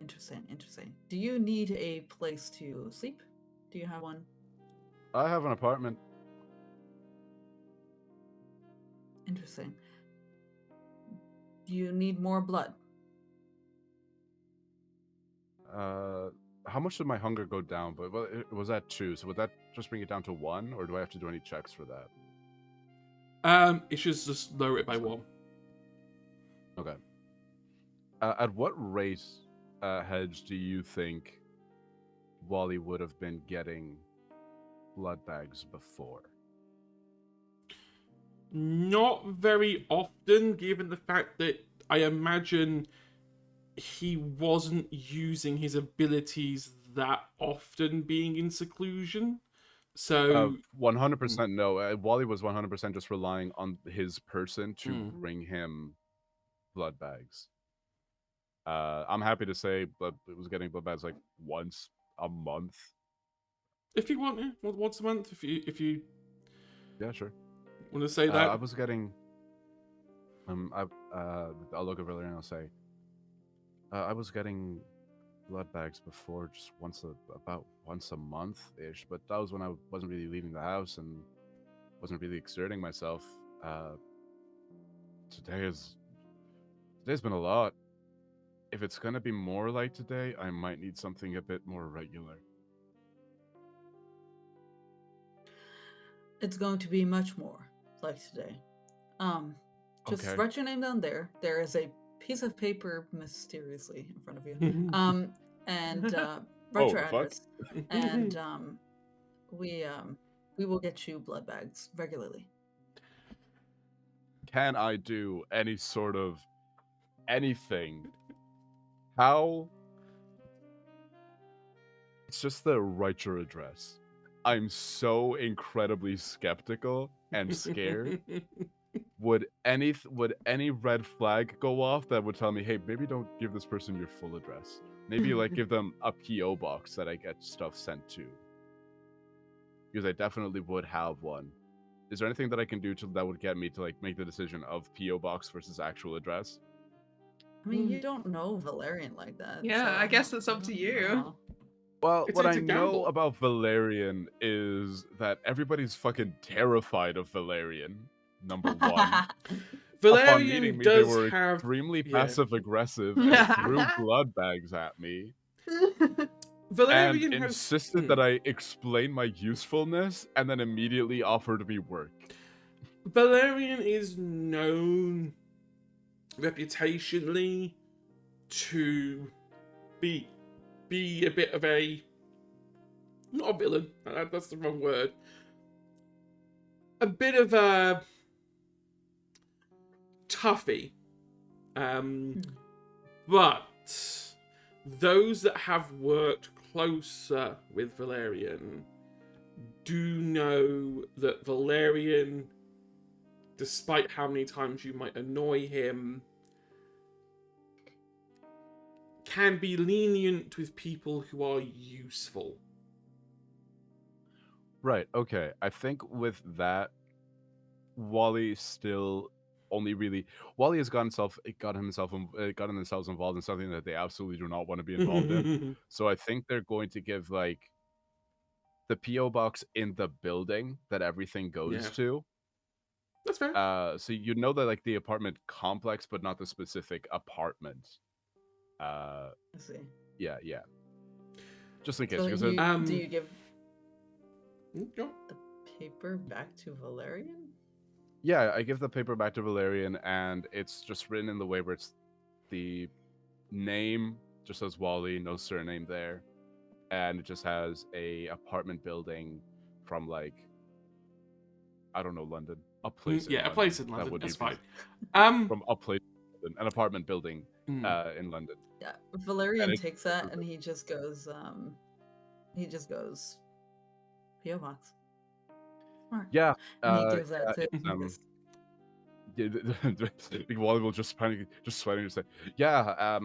Interesting. Do you need a place to sleep? Do you have one? I have an apartment. Interesting. Do you need more blood? How much did my hunger go down? But it was at 2, so would that just bring it down to 1, or do I have to do any checks for that? It should just lower it by 1. Okay. At what rate, Hedge, do you think Wally would have been getting blood bags before? Not very often, given the fact that I imagine he wasn't using his abilities that often being in seclusion. So 100% no. Wally was 100% just relying on his person to bring him blood bags. I'm happy to say, but it was getting blood bags like once a month. If you want, once a month. If you yeah, sure. Want to say that? I was getting. I'll look over there and I'll say. I was getting blood bags before, just about once a month ish, but that was when I wasn't really leaving the house and wasn't really exerting myself. Today's been a lot. If it's gonna be more like today, I might need something a bit more regular. It's going to be much more like today. Just Okay. write your name down there. There is a piece of paper mysteriously in front of you. And write your address. And we will get you blood bags regularly. Can I do any sort of anything? How? It's just the write your address. I'm so incredibly skeptical and scared. Would any red flag go off that would tell me, hey, maybe don't give this person your full address? Maybe like give them a PO box that I get stuff sent to. Because I definitely would have one. Is there anything that I can do that would get me to like make the decision of PO box versus actual address? I mean, you don't know Valerian like that. Yeah, so I guess it's up to you. know. Well, It's what a I know gamble. about Valerian is that everybody's fucking terrified of Valerian. Number one. Upon meeting Valerian me, they does were have extremely yeah. passive aggressive and threw blood bags at me and Valerian has insisted that I explain my usefulness and then immediately offered me work. Valerian is known reputationally to be a bit of a not a villain. That's the wrong word. A bit of a toughie. But those that have worked closer with Valerian do know that Valerian, despite how many times you might annoy him, can be lenient with people who are useful. Right, okay. I think with that, Wally still only really Wally has gotten themselves involved in something that they absolutely do not want to be involved in. So I think they're going to give like the PO box in the building that everything goes to. That's fair. So you know that like the apartment complex, but not the specific apartment. I see. Yeah. Just in case, So because do you give Go. the paper back to Valerian? yeah, I give the paper back to Valerian, and it's just written in the way where it's the name just says Wally, no surname there, and it just has a apartment building from like I don't know London, a place. In London. A place in London. That would That's be fine. from a place, in London, an apartment building in London. Yeah, Valerian takes that and he just goes PO box. Smart. Yeah, And he gives that to Wally will just panic, just sweating, just say, "Yeah,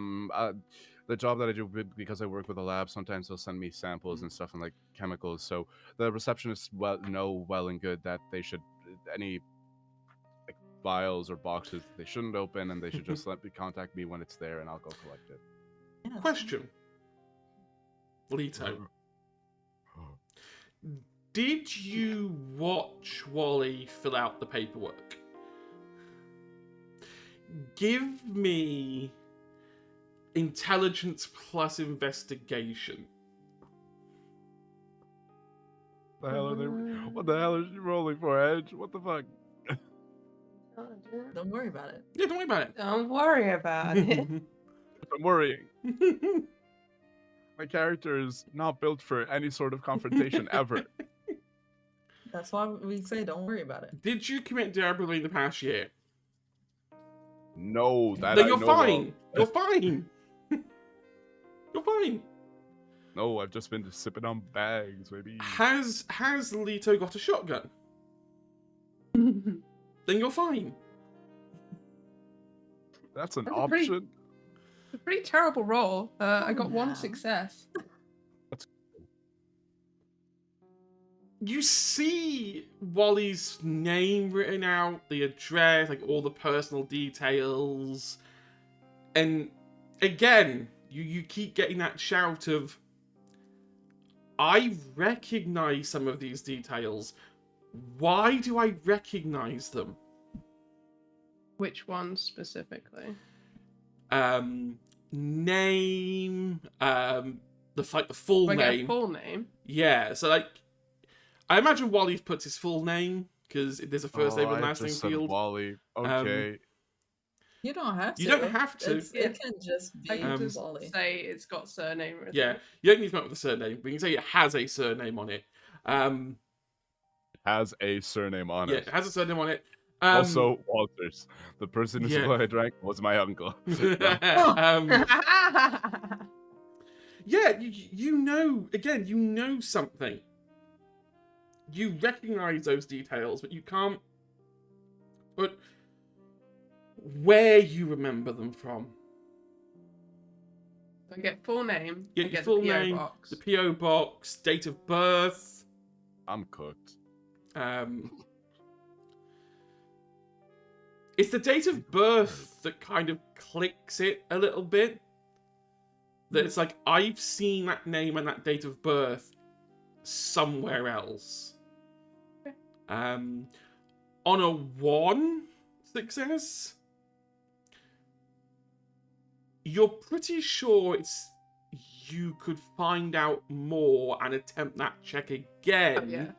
the job that I do because I work with a lab. Sometimes they'll send me samples and stuff and like chemicals. So the receptionists know well and good that they should any like vials or boxes they shouldn't open, and they should just contact me when it's there, and I'll go collect it." Yeah, Question, Lito. Did you watch Wally fill out the paperwork? Give me intelligence plus investigation. The hell are they? What the hell is she rolling for, Edge? What the fuck? Don't worry about it. Yeah, don't worry about it. Don't worry about it. I'm worrying. My character is not built for any sort of confrontation ever. That's why we say don't worry about it. Did you commit diablerie in the past year? No, that No, I you're know fine. of. You're fine. You're fine. No, I've just been sipping on bags, baby. Has Lito got a shotgun? Then you're fine. That's an That's a pretty- option. It's a pretty terrible roll. I got Yeah. one success. You see Wally's name written out, the address, like all the personal details. And again, you keep getting that shout of, I recognize some of these details. Why do I recognize them? Which one specifically? Name, the full Do I name. get a full name? Yeah, so like, I imagine Wally puts his full name because there's a first name and last name just said field. Wally. Okay. You don't have to. You don't have to. It can just I be can just Wally. say it's got surname written. Yeah, you don't need to come up with a surname, but you can say it has a surname on it. Has a surname on Yeah, it. it has a surname on it. Also, Walters. The person whose yeah. blood I drank was my uncle. Yeah, you know, again, you know something. You recognize those details, but you can't put where you remember them from. I get full name. Get I your get full the PO name, box. the PO box, date of birth. I'm cooked. It's the date of birth that kind of clicks it a little bit. that it's like, I've seen that name and that date of birth somewhere else. Okay. On a 1 success, you're pretty sure you could find out more and attempt that check again Oh, yeah.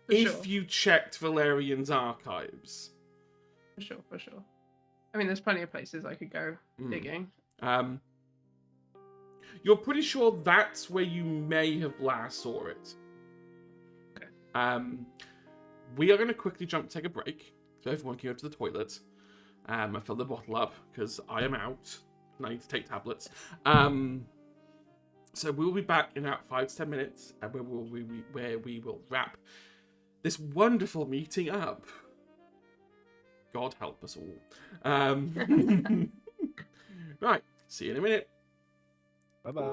if you checked Valerian's archives. For sure. I mean, there's plenty of places I could go digging. You're pretty sure that's where you may have last saw it. Okay. We are going to quickly take a break, so everyone can go to the toilet. I fill the bottle up because I am out. And I need to take tablets. So we'll be back in about 5 to 10 minutes, where we will wrap this wonderful meeting up. God help us all. Right, see you in a minute. Bye-bye.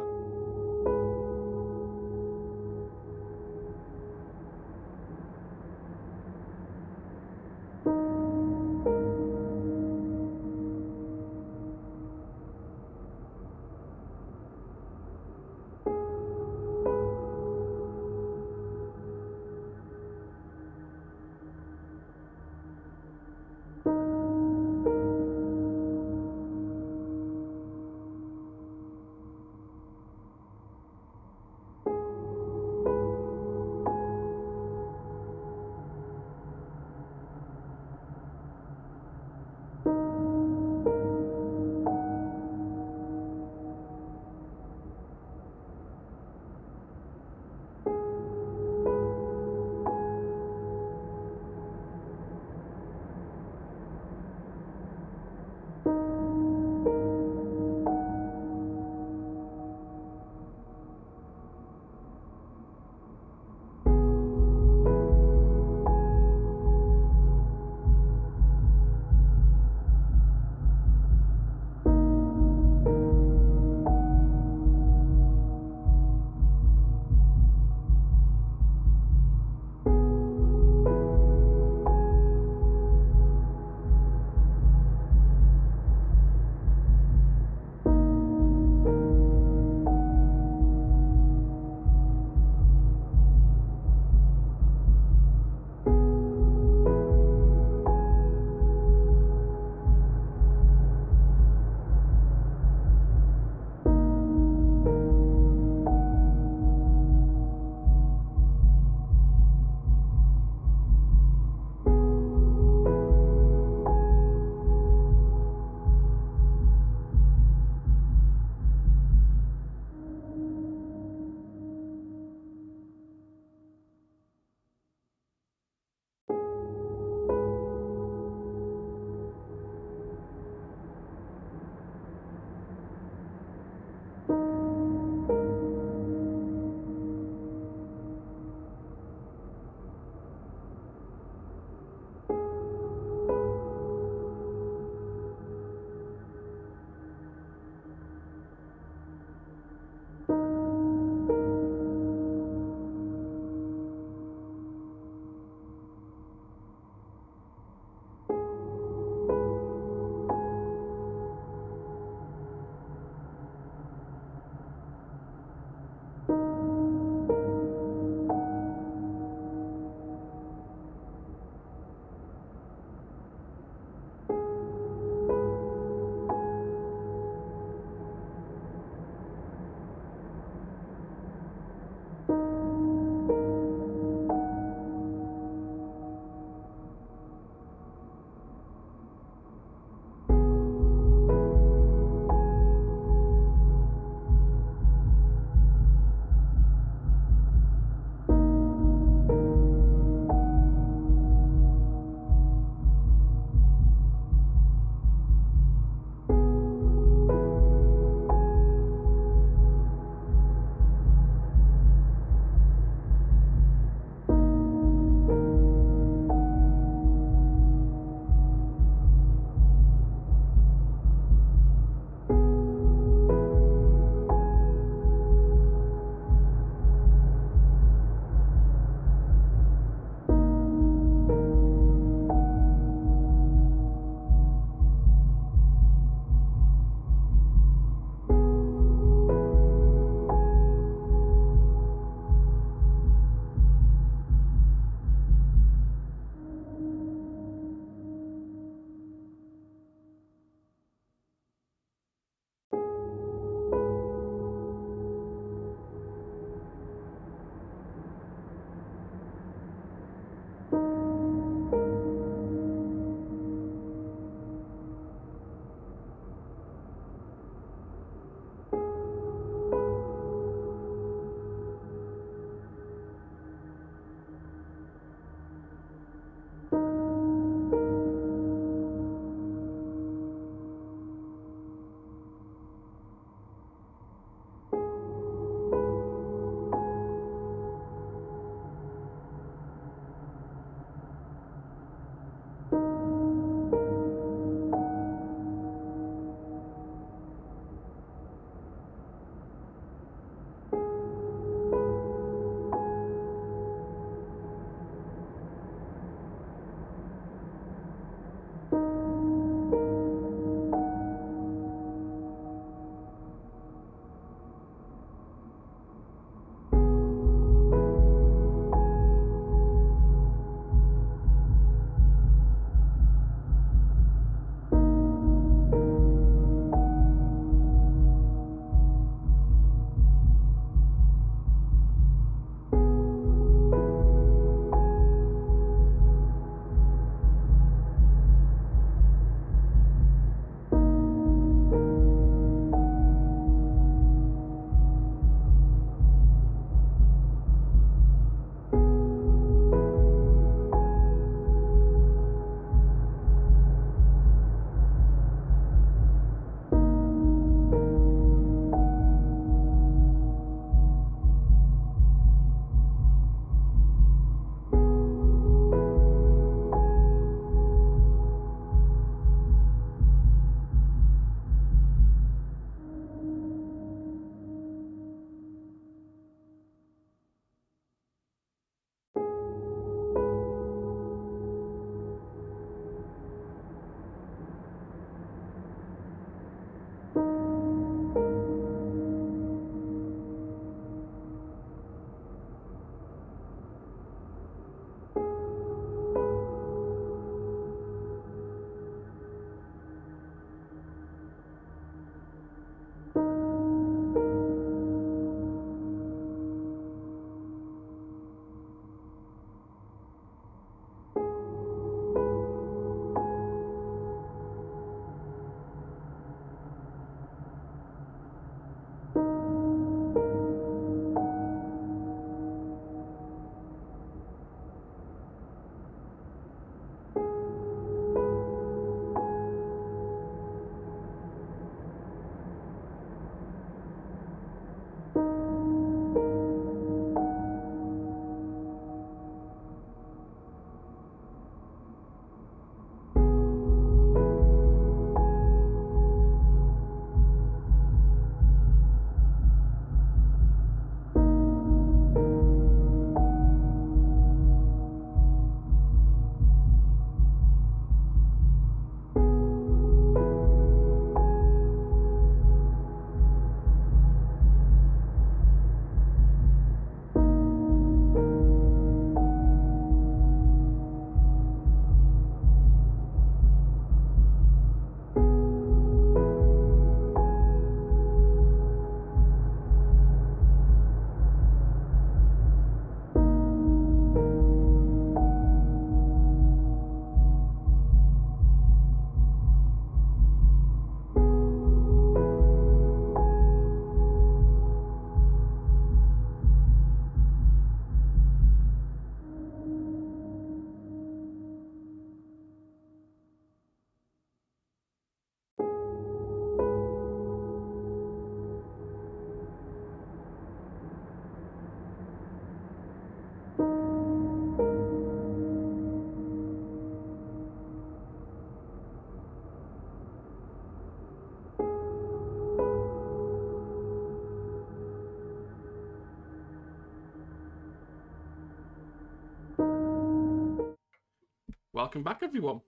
welcome back, everyone.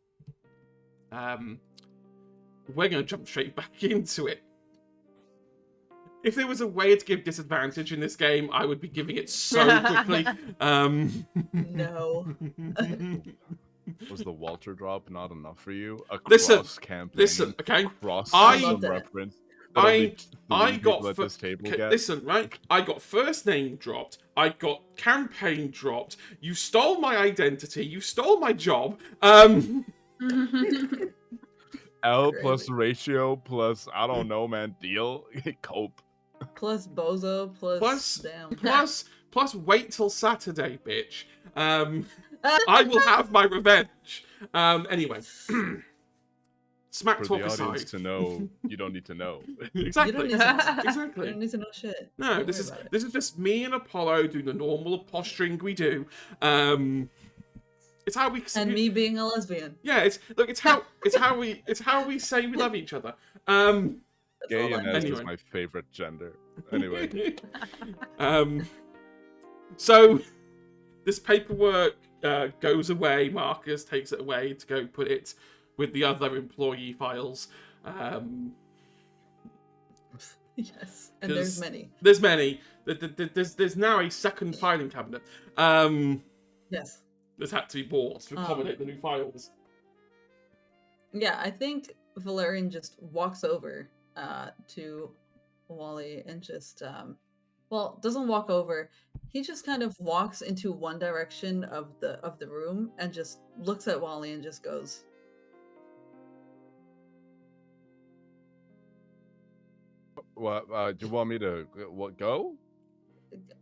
We're going to jump straight back into it. If there was a way to give disadvantage in this game, I would be giving it so quickly. No. Was the Walter drop not enough for you? A Listen, cross-campaign, listen, okay? cross-system that. reference that only three people at this table okay, get? listen, right? I got first name dropped. I got campaign dropped. You stole my identity. You stole my job. L Crazy. plus ratio plus, I don't know, man, deal? Cope. Plus Bozo, plus damn. plus wait till Saturday, bitch. I will have my revenge. Anyway. Smack For talk the audience aside. to know, you don't need to know. Exactly. You don't need to know. Exactly. You don't need to know shit. No, Don't this worry is about it. this is just me and Apollo doing the normal posturing we do. It's how we And me being a lesbian. Yeah, it's how we say we love each other. That's Gay all I and know. S Anyway. is my favorite gender. Anyway. So this paperwork goes away. Marcus takes it away to go put it with the other employee files. Yes, and there's many. There's many. There's now a second filing cabinet. Yes. That's had to be bought to accommodate the new files. Yeah, I think Valerian just walks over to Wally and just doesn't walk over. He just kind of walks into one direction of the room and just looks at Wally and just goes, What? Do you want me to go?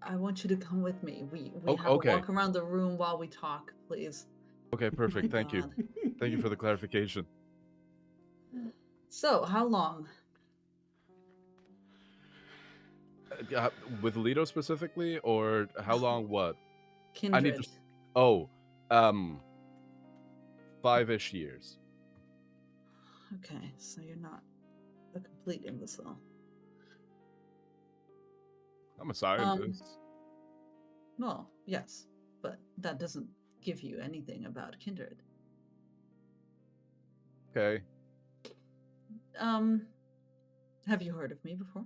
I want you to come with me. We Oh, have okay. a walk around the room while we talk, please. Okay, perfect. Thank you. God. Thank you for the clarification. So, how long? With Lido specifically, or how long? What? Kindred. I need to. Oh, 5-ish years. Okay, so you're not a complete imbecile. I'm a scientist. Well, yes, but that doesn't give you anything about Kindred. Okay. Have you heard of me before?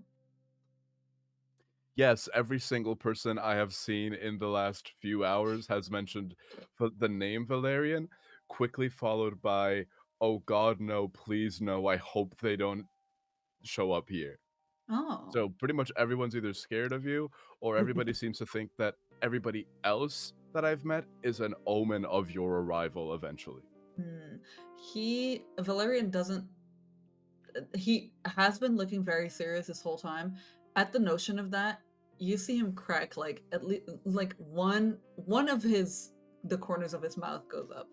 Yes, every single person I have seen in the last few hours has mentioned the name Valerian, quickly followed by, "Oh God, no! Please no! I hope they don't show up here." Oh. So pretty much everyone's either scared of you, or everybody seems to think that everybody else that I've met is an omen of your arrival eventually. Valerian doesn't. He has been looking very serious this whole time. At the notion of that, you see him crack like at least like one of the corners of his mouth goes up.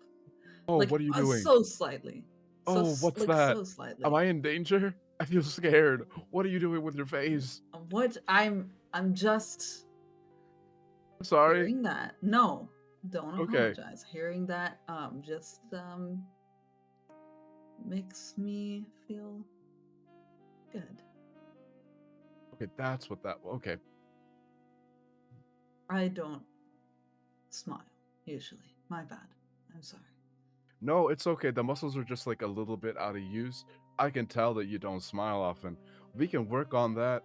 Oh, Like, what are you doing? So slightly. Oh, what's that? So slightly. Am I in danger? I feel scared. What are you doing with your face? What? I'm just Sorry. hearing that. No, don't Okay. apologize. Hearing that just makes me feel good. Okay, that's what that. Okay. I don't smile usually. My bad. I'm sorry. No, it's okay. The muscles are just like a little bit out of use. I can tell that you don't smile often. We can work on that.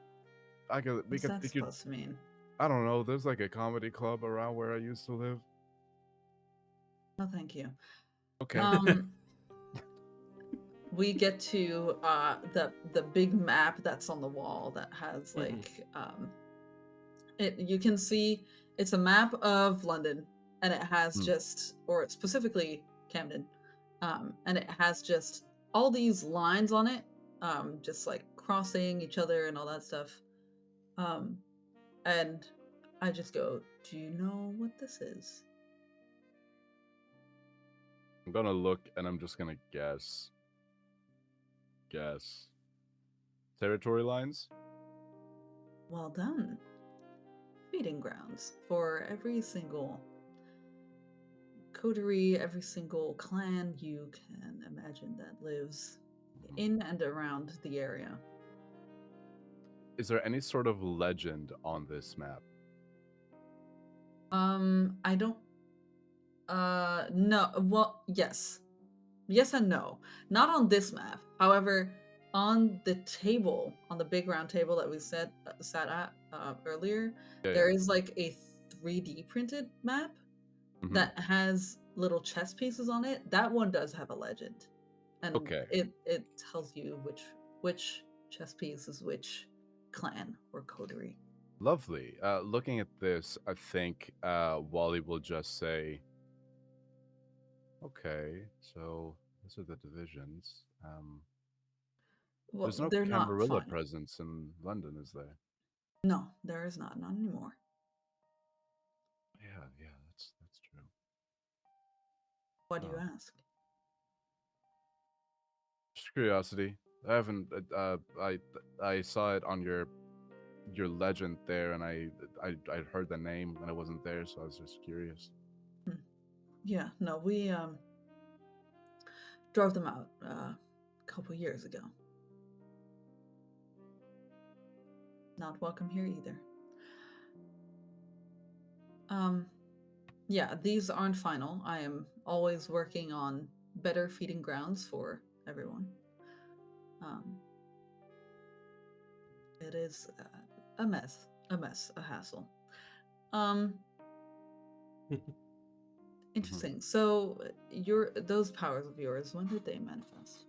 What's that supposed to mean? I don't know. There's like a comedy club around where I used to live. No, thank you. Okay. We get to the big map that's on the wall that has like you can see it's a map of London, and it has or specifically Camden, and it has just all these lines on it, just like crossing each other and all that stuff. And I just go, do you know what this is? I'm gonna look and I'm just gonna guess. Territory lines? Well done. Feeding grounds for every single coterie, every single clan you can imagine that lives in and around the area. Is there any sort of legend on this map? I No. Well, yes. Yes and no. Not on this map. However, on the table, on the big round table that we sat at earlier, Yeah, there yeah. is like a 3D printed map Mhm. that has little chess pieces on it. That one does have a legend, and Okay. it tells you which chess piece is which clan or coterie. Lovely. Looking at this, I think Wally will just say, "Okay, so those are the divisions. Well, There's no they're not Camarilla final. presence in London, is there?" No, there is not. Not anymore. Yeah, yeah, that's true. Why do you Oh, ask? just curiosity. I haven't. I saw it on your legend there, and I heard the name, and I wasn't there, so I was just curious. Yeah, no, we drove them out a couple years ago. Not welcome here either. Yeah, these aren't final. I am always working on better feeding grounds for everyone. It is a mess, a hassle. Interesting. So those powers of yours, when did they manifest?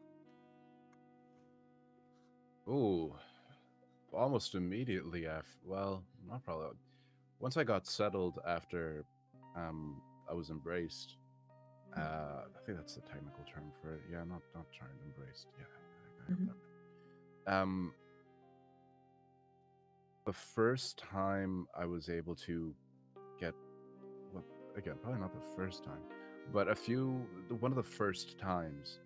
Ooh, almost immediately after. Well, not probably. Once I got settled after, I was embraced. I think that's the technical term for it. Yeah, not trying embraced. Yeah, I got Mhm. that. The first time I was able to get, well, again, probably not the first time, but one of the first times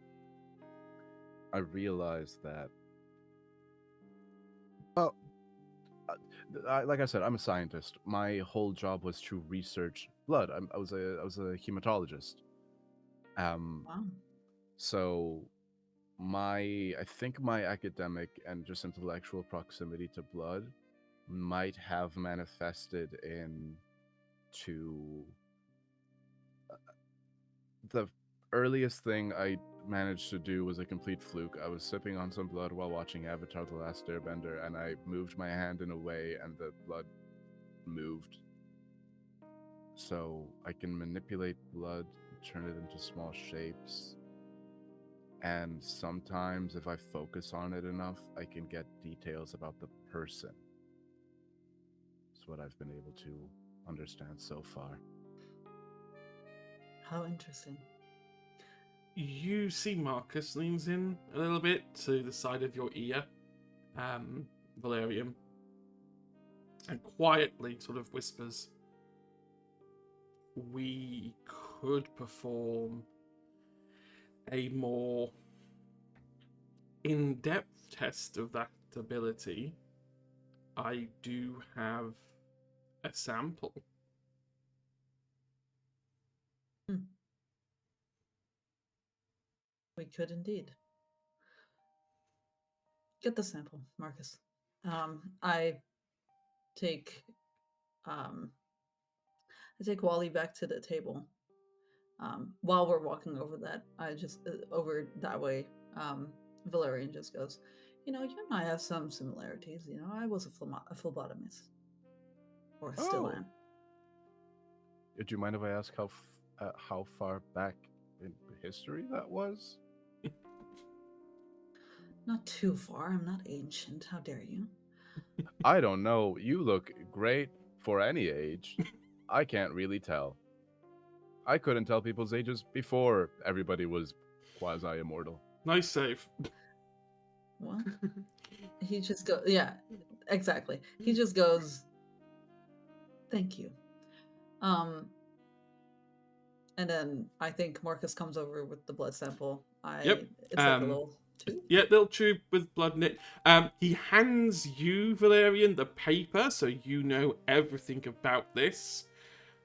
I realized that, well, like I said, I'm a scientist. My whole job was to research blood. I was a hematologist. Wow. So I think my academic and just intellectual proximity to blood might have manifested into the earliest thing I managed to do was a complete fluke. I was sipping on some blood while watching Avatar: The Last Airbender, and I moved my hand in a way, and the blood moved. So I can manipulate blood, turn it into small shapes, and sometimes, if I focus on it enough, I can get details about the person. That's what I've been able to understand so far. How interesting. You see Marcus leans in a little bit to the side of your ear, Valerian, and quietly sort of whispers, "We could perform a more in-depth test of that ability. I do have a sample." Hmm. We could indeed. Get the sample, Marcus. I take um, I take Wally back to the table. While we're walking over that, I just over that way. Valerian just goes, you and I have some similarities. I was a phlebotomist, or still Oh, am. do you mind if I ask how far back in history that was? Not too far. I'm not ancient. How dare you? I don't know. You look great for any age. I can't really tell. I couldn't tell people's ages before everybody was quasi immortal. Nice save. Well, he just goes, yeah, exactly. He just goes, thank you. And then I think Marcus comes over with the blood sample. Yep. It's like a little tube. Yeah, little tube with blood in it. He hands you, Valerian, the paper, so you know everything about this.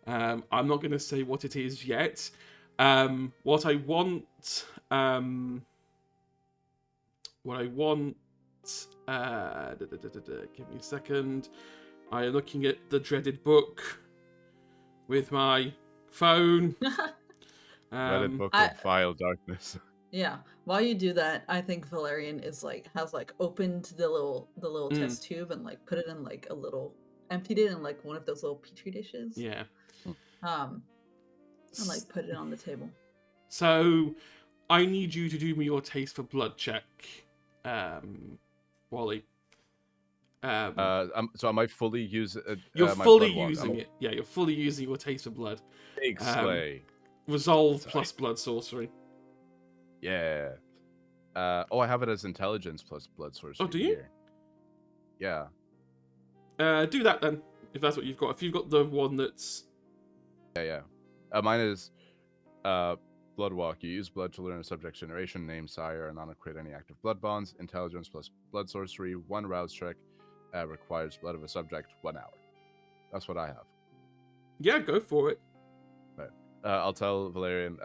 I'm not going to say what it is yet. What I want, give me a second. I am looking at the dreaded book with my phone. Reddit book I- of vile darkness. Yeah. While you do that, I think Valerian is has opened the little test tube and put it in emptied it in one of those little petri dishes. Yeah. And put it on the table. So, I need you to do me your taste for blood check, Wally. So am I fully use? You're my fully blood walk? using it. Yeah, you're fully using your taste for blood. Big slay. Resolve Sorry. plus blood sorcery. Yeah. I have it as intelligence plus blood sorcery. Oh, do you? Here. Yeah. Do that then, if that's what you've got. If you've got the one that's... Yeah. Mine is blood walk. You use blood to learn a subject's generation, name, sire, and not create any active blood bonds. Intelligence plus blood sorcery. 1 rouse check. Requires blood of a subject 1 hour. That's what I have. Yeah, go for it. Right. I'll tell Valerian.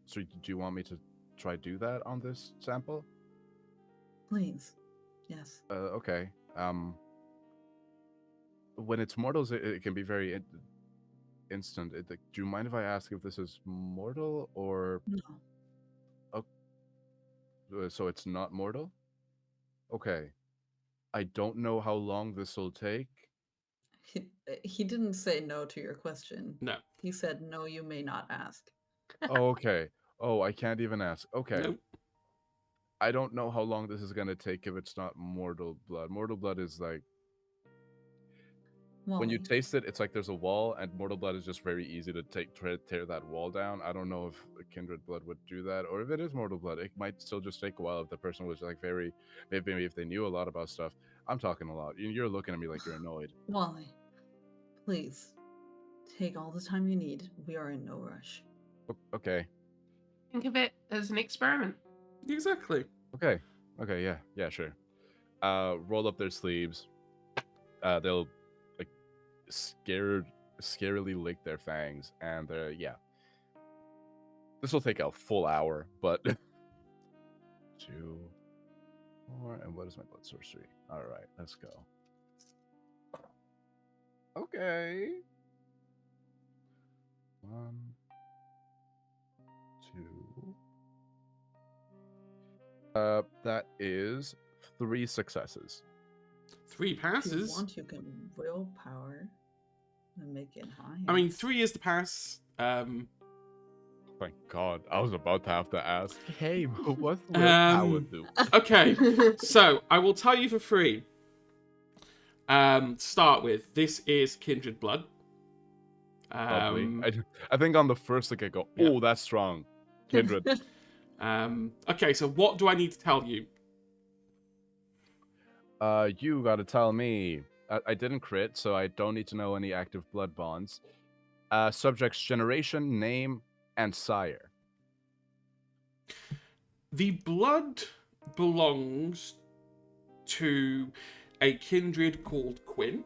So do you want me to try do that on this sample? Please. Yes. Okay. When it's mortals, it can be very instant. Do you mind if I ask if this is mortal or? No. So it's not mortal? Okay. I don't know how long this will take. He didn't say no to your question. No. He said, no, you may not ask. Oh, okay. Oh, I can't even ask. Okay. Nope. I don't know how long this is going to take if it's not mortal blood. Mortal blood is when you Wally. taste it, it's like there's a wall, and mortal blood is just very easy to tear that wall down. I don't know if kindred blood would do that, or if it is mortal blood, it might still just take a while if the person was maybe if they knew a lot about stuff. I'm talking a lot. You're looking at me like you're annoyed. Wally, please take all the time you need. We are in no rush. Okay. Think of it as an experiment. Exactly. Okay. Yeah, sure. Roll up their sleeves. They'll scarily lick their fangs, and yeah. This will take a full hour, but 2, 4, and what is my blood sorcery? All right, let's go. Okay. 1, 2. That is 3 successes. 3 If you passes. want, you can willpower and make it higher. I mean, 3 is the pass. Thank God, I was about to have to ask. Hey, what's willpower do? Okay, so I will tell you for free. Start with, this is kindred blood. Lovely. I think on the first look I go, oh, that's strong. Kindred. Okay, so what do I need to tell you? You gotta tell me. I didn't crit, so I don't need to know any active blood bonds. Subject's generation, name, and sire. The blood belongs to a kindred called Quinn.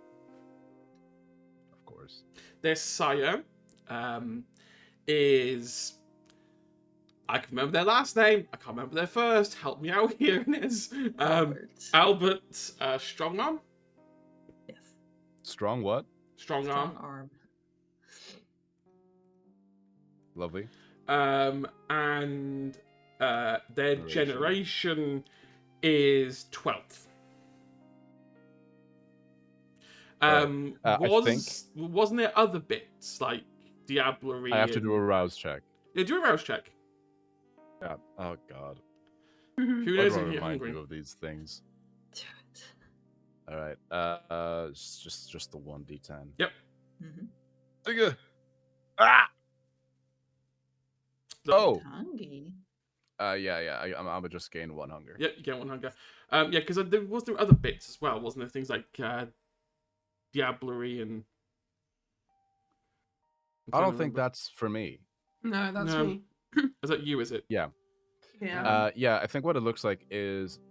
Of course. Their sire is... I can remember their last name. I can't remember their first. Help me out here, Inez. Albert Strongarm? Yes. Strong what? Strongarm. Strong arm. Lovely. And their generation is 12th. Wasn't there other bits like Diablerie? I have to do a rouse check. Yeah, do a rouse check. Yeah. Oh God. Who Why knows do I if you're remind hungry? you of these things? Do it. All right. Just the 1d10. Yep. Mm-hmm. Ah. Oh. Hungry. Yeah. I'm gonna just gain 1 hunger. Yep, you get 1 hunger. Yeah, because there other bits as well, wasn't there? Things like Diablerie and. I don't think that's for me. No, that's No. me. Is that you? Is it? Yeah. Yeah. Yeah. I think what it looks like is.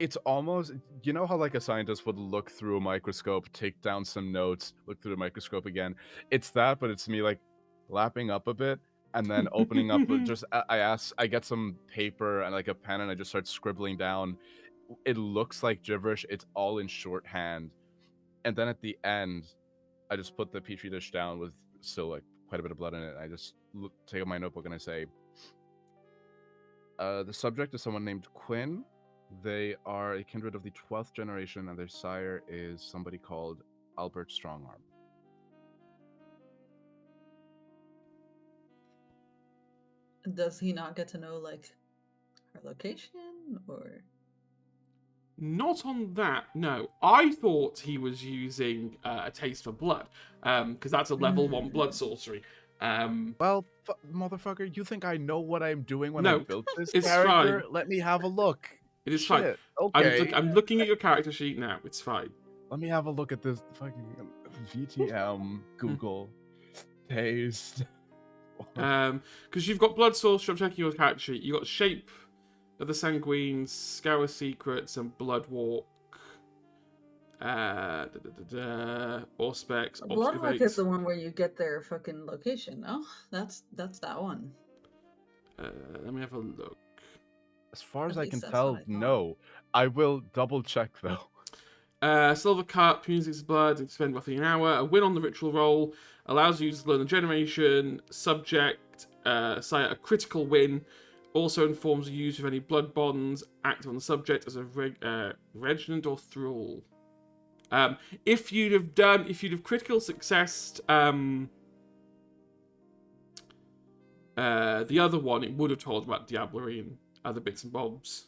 It's almost, you know how a scientist would look through a microscope, take down some notes, look through the microscope again. It's that, but it's me lapping up a bit and then opening up. I get some paper and a pen and I just start scribbling down. It looks like gibberish. It's all in shorthand. And then at the end, I just put the petri dish down with still quite a bit of blood in it. I just take out my notebook and I say, the subject is someone named Quinn. They are a kindred of the 12th generation, and their sire is somebody called Albert Strongarm. Does he not get to know like her location or? Not on that, no. I thought he was using a taste for blood, because that's a level 1 blood sorcery. Well, motherfucker, you think I know what I'm doing when I No, built this it's character? fine. Let me have a look. It is Shit, fine. okay. I'm looking at your character sheet now. It's fine. Let me have a look at this fucking VTM, Google, taste. Because you've got blood sorcery. I'm checking your character sheet. You got shape of the sanguines, scour secrets, and blood walk. Auspex, Blood walk obfuscate. is the one where you get their fucking location. No, that's that one. Let me have a look. As far as At I can least that's tell, what I thought. no. I will double check though. Silver Cup, uses blood, and spend roughly an hour. A win on the ritual roll allows you to learn the generation subject, cite a critical win. Also informs the user of any blood bonds active on the subject as a regnant or thrall. If you'd have critical successed the other one, it would have told about Diablerie and other bits and bobs.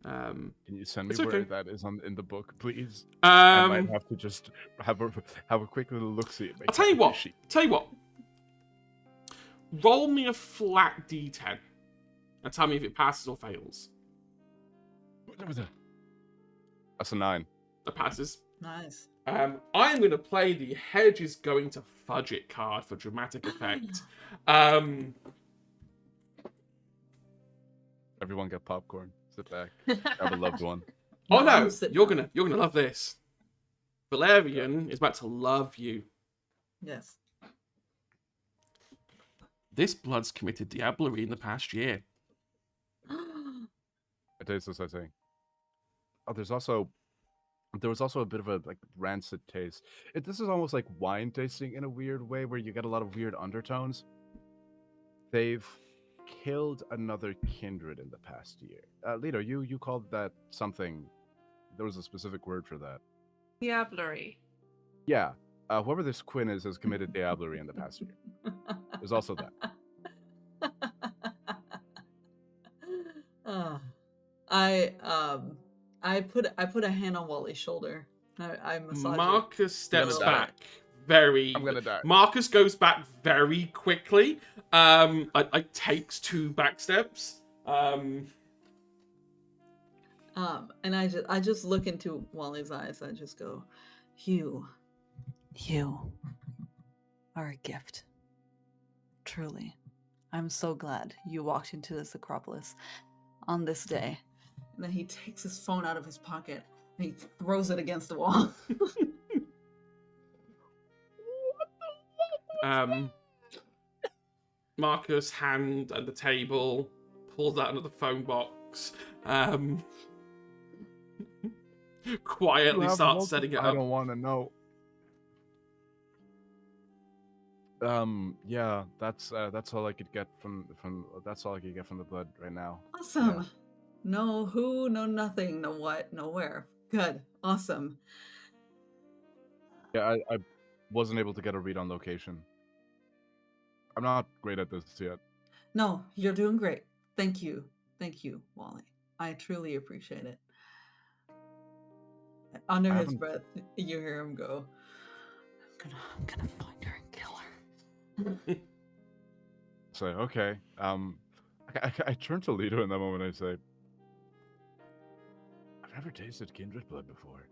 Can you send me It's where okay. that is in the book, please? I might have to just have a quick little look see. I'll tell you what. Roll me a flat d10 and tell me if it passes or fails. That's a 9. That passes. Nice. I'm going to play the Hedge is going to fudge it card for dramatic effect. Everyone get popcorn. Sit back. Have a loved one. Oh no, I'm sitting you're down. gonna love this. Valerian is about to love you. Yes. This blood's committed Diablerie in the past year. I taste this, I think. Oh, there was also a bit of a like rancid taste. This is almost like wine tasting in a weird way, where you get a lot of weird undertones. They've killed another kindred in the past year. Lito, you called that something. There was a specific word for that. Diablerie. Yeah. Whoever this Quinn is has committed Diablerie in the past year. There's also that. I put a hand on Wally's shoulder. I massage Marcus it. steps I'm gonna back very. I'm gonna die. Marcus goes back very quickly. I takes 2 back steps. And I just look into Wally's eyes. I just go, you are a gift. Truly. I'm so glad you walked into this Acropolis on this day. And then he takes his phone out of his pocket and he throws it against the wall. Marcus, hand at the table, pulls out another phone box. Quietly starts setting it up. I don't want to know. Yeah, that's all I could get from that's all I could get from the blood right now. Awesome. Yeah. No who, no nothing, no what, no where. Good. Awesome. Yeah, I wasn't able to get a read on location. I'm not great at this yet. No, you're doing great. Thank you. Thank you, Wally. I truly appreciate it. Under his breath, you hear him go, I'm gonna find her and kill her. So okay. I turn to Lito in that moment and I say, I've never tasted kindred blood before.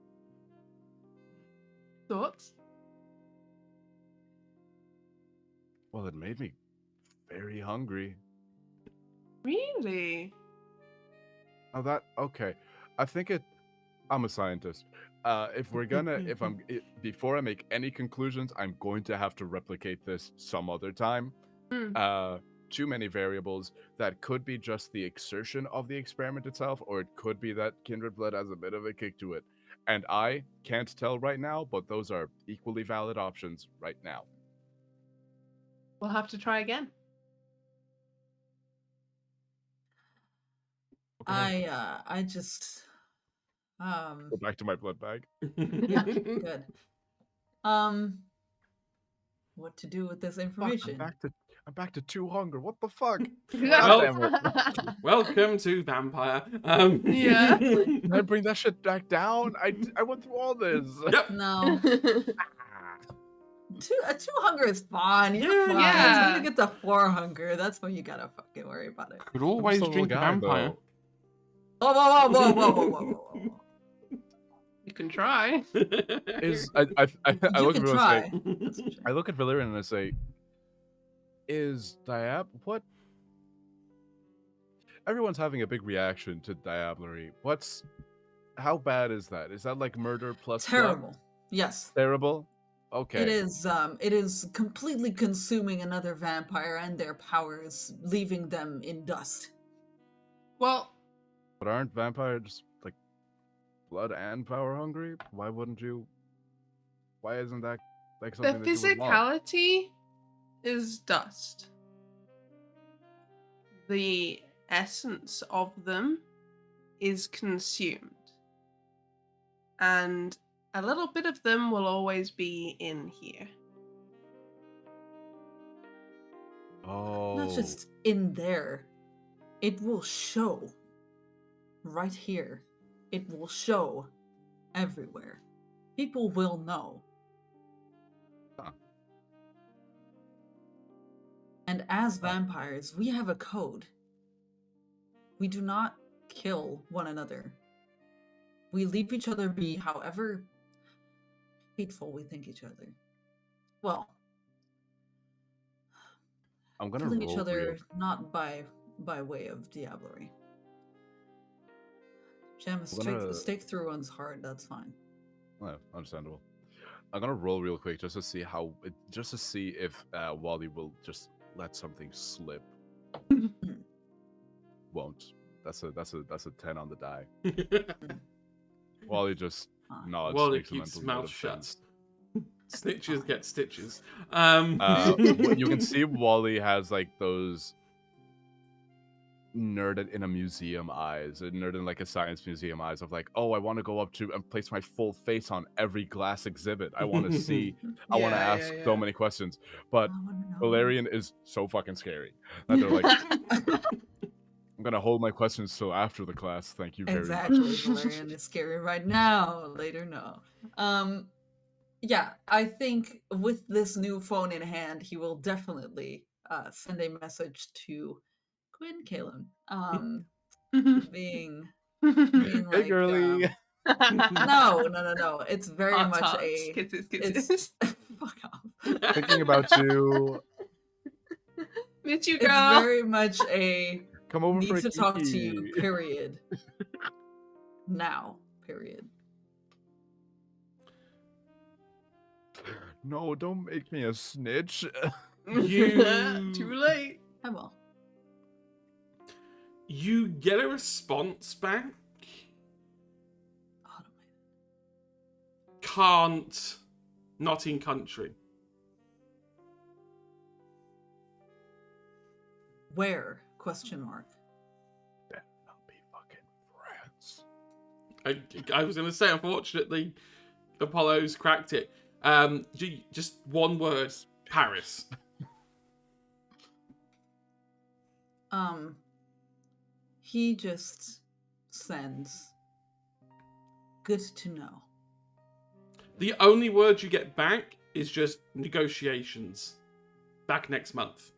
Thoughts? Well, it made me very hungry. Really? Oh, okay. I think I'm a scientist. Before I make any conclusions, I'm going to have to replicate this some other time. Too many variables. That could be just the exertion of the experiment itself, or it could be that kindred blood has a bit of a kick to it. And I can't tell right now, but those are equally valid options right now. We'll have to try again. I just Go back to my blood bag. yeah, good. What to do with this Fuck, information? I'm back to 2 hunger. What the fuck? Well- God damn it. Welcome to Vampire. Yeah. Can I bring that shit back down? I went through all this. Yep. No, two hunger is fine. You're Yeah, fine. yeah. So when you get to 4 hunger, that's when you gotta fucking worry about it. Could always still a drink a guy, Vampire. Whoa, whoa, whoa, whoa, whoa, whoa, whoa, whoa, whoa. You can try. Is I You look at can Valerian try. and say, I look at Valerian and I say, is what? Everyone's having a big reaction to diablerie. How bad is that? Is that like murder plus blood? Terrible. Yes. Terrible? Okay. It is completely consuming another vampire and their powers, leaving them in dust. Well, But aren't vampires like blood and power hungry? Why isn't that like the something they do with blood? physicality is dust. The essence of them is consumed. And a little bit of them will always be in here. Oh. Not just in there. It will show. Right here. It will show everywhere. People will know. Huh. And as vampires, we have a code. We do not kill one another. We leave each other be, however hateful we think each other. Well, I'm gonna killing roll each real other not by way of diablerie. Jam, I'm gonna- stick through one's hard. That's fine. Oh, understandable. I'm gonna roll real quick just to see if Wally will just let something slip. Won't. That's a 10 on the die. Wally just Fine. nods. Well, it makes a keeps mental note mouth of shut. things. Stitches get stitches. You can see Wally has like those nerded in a museum eyes, nerded in like a science museum eyes of like, oh, I want to go up to and place my full face on every glass exhibit. I want to see. I want to ask so many questions. But I wanna know. Valerian is so fucking scary that they're like, I'm gonna hold my questions till after the class. Thank you very Exactly. much. Valerian is scary right now. Later, no. Yeah, I think with this new phone in hand, he will definitely send a message to Quinn Caleb. Being Hey, like, girly. no. It's very Hearts, much hearts, a. kisses, It's kisses. fuck off. Thinking about you. Miss you, It's girl. very much a Come over for need a to talk to you. kiki. Period. Now. Period. No, don't make me a snitch. You- Too late. I will. You get a response back. Automated. Can't. Not in country. Where? Question mark. Better not be fucking France. I was going to say, unfortunately, Apollo's cracked it. Just one word: Paris. He just sends. Good to know. The only word you get back is just negotiations. Back next month.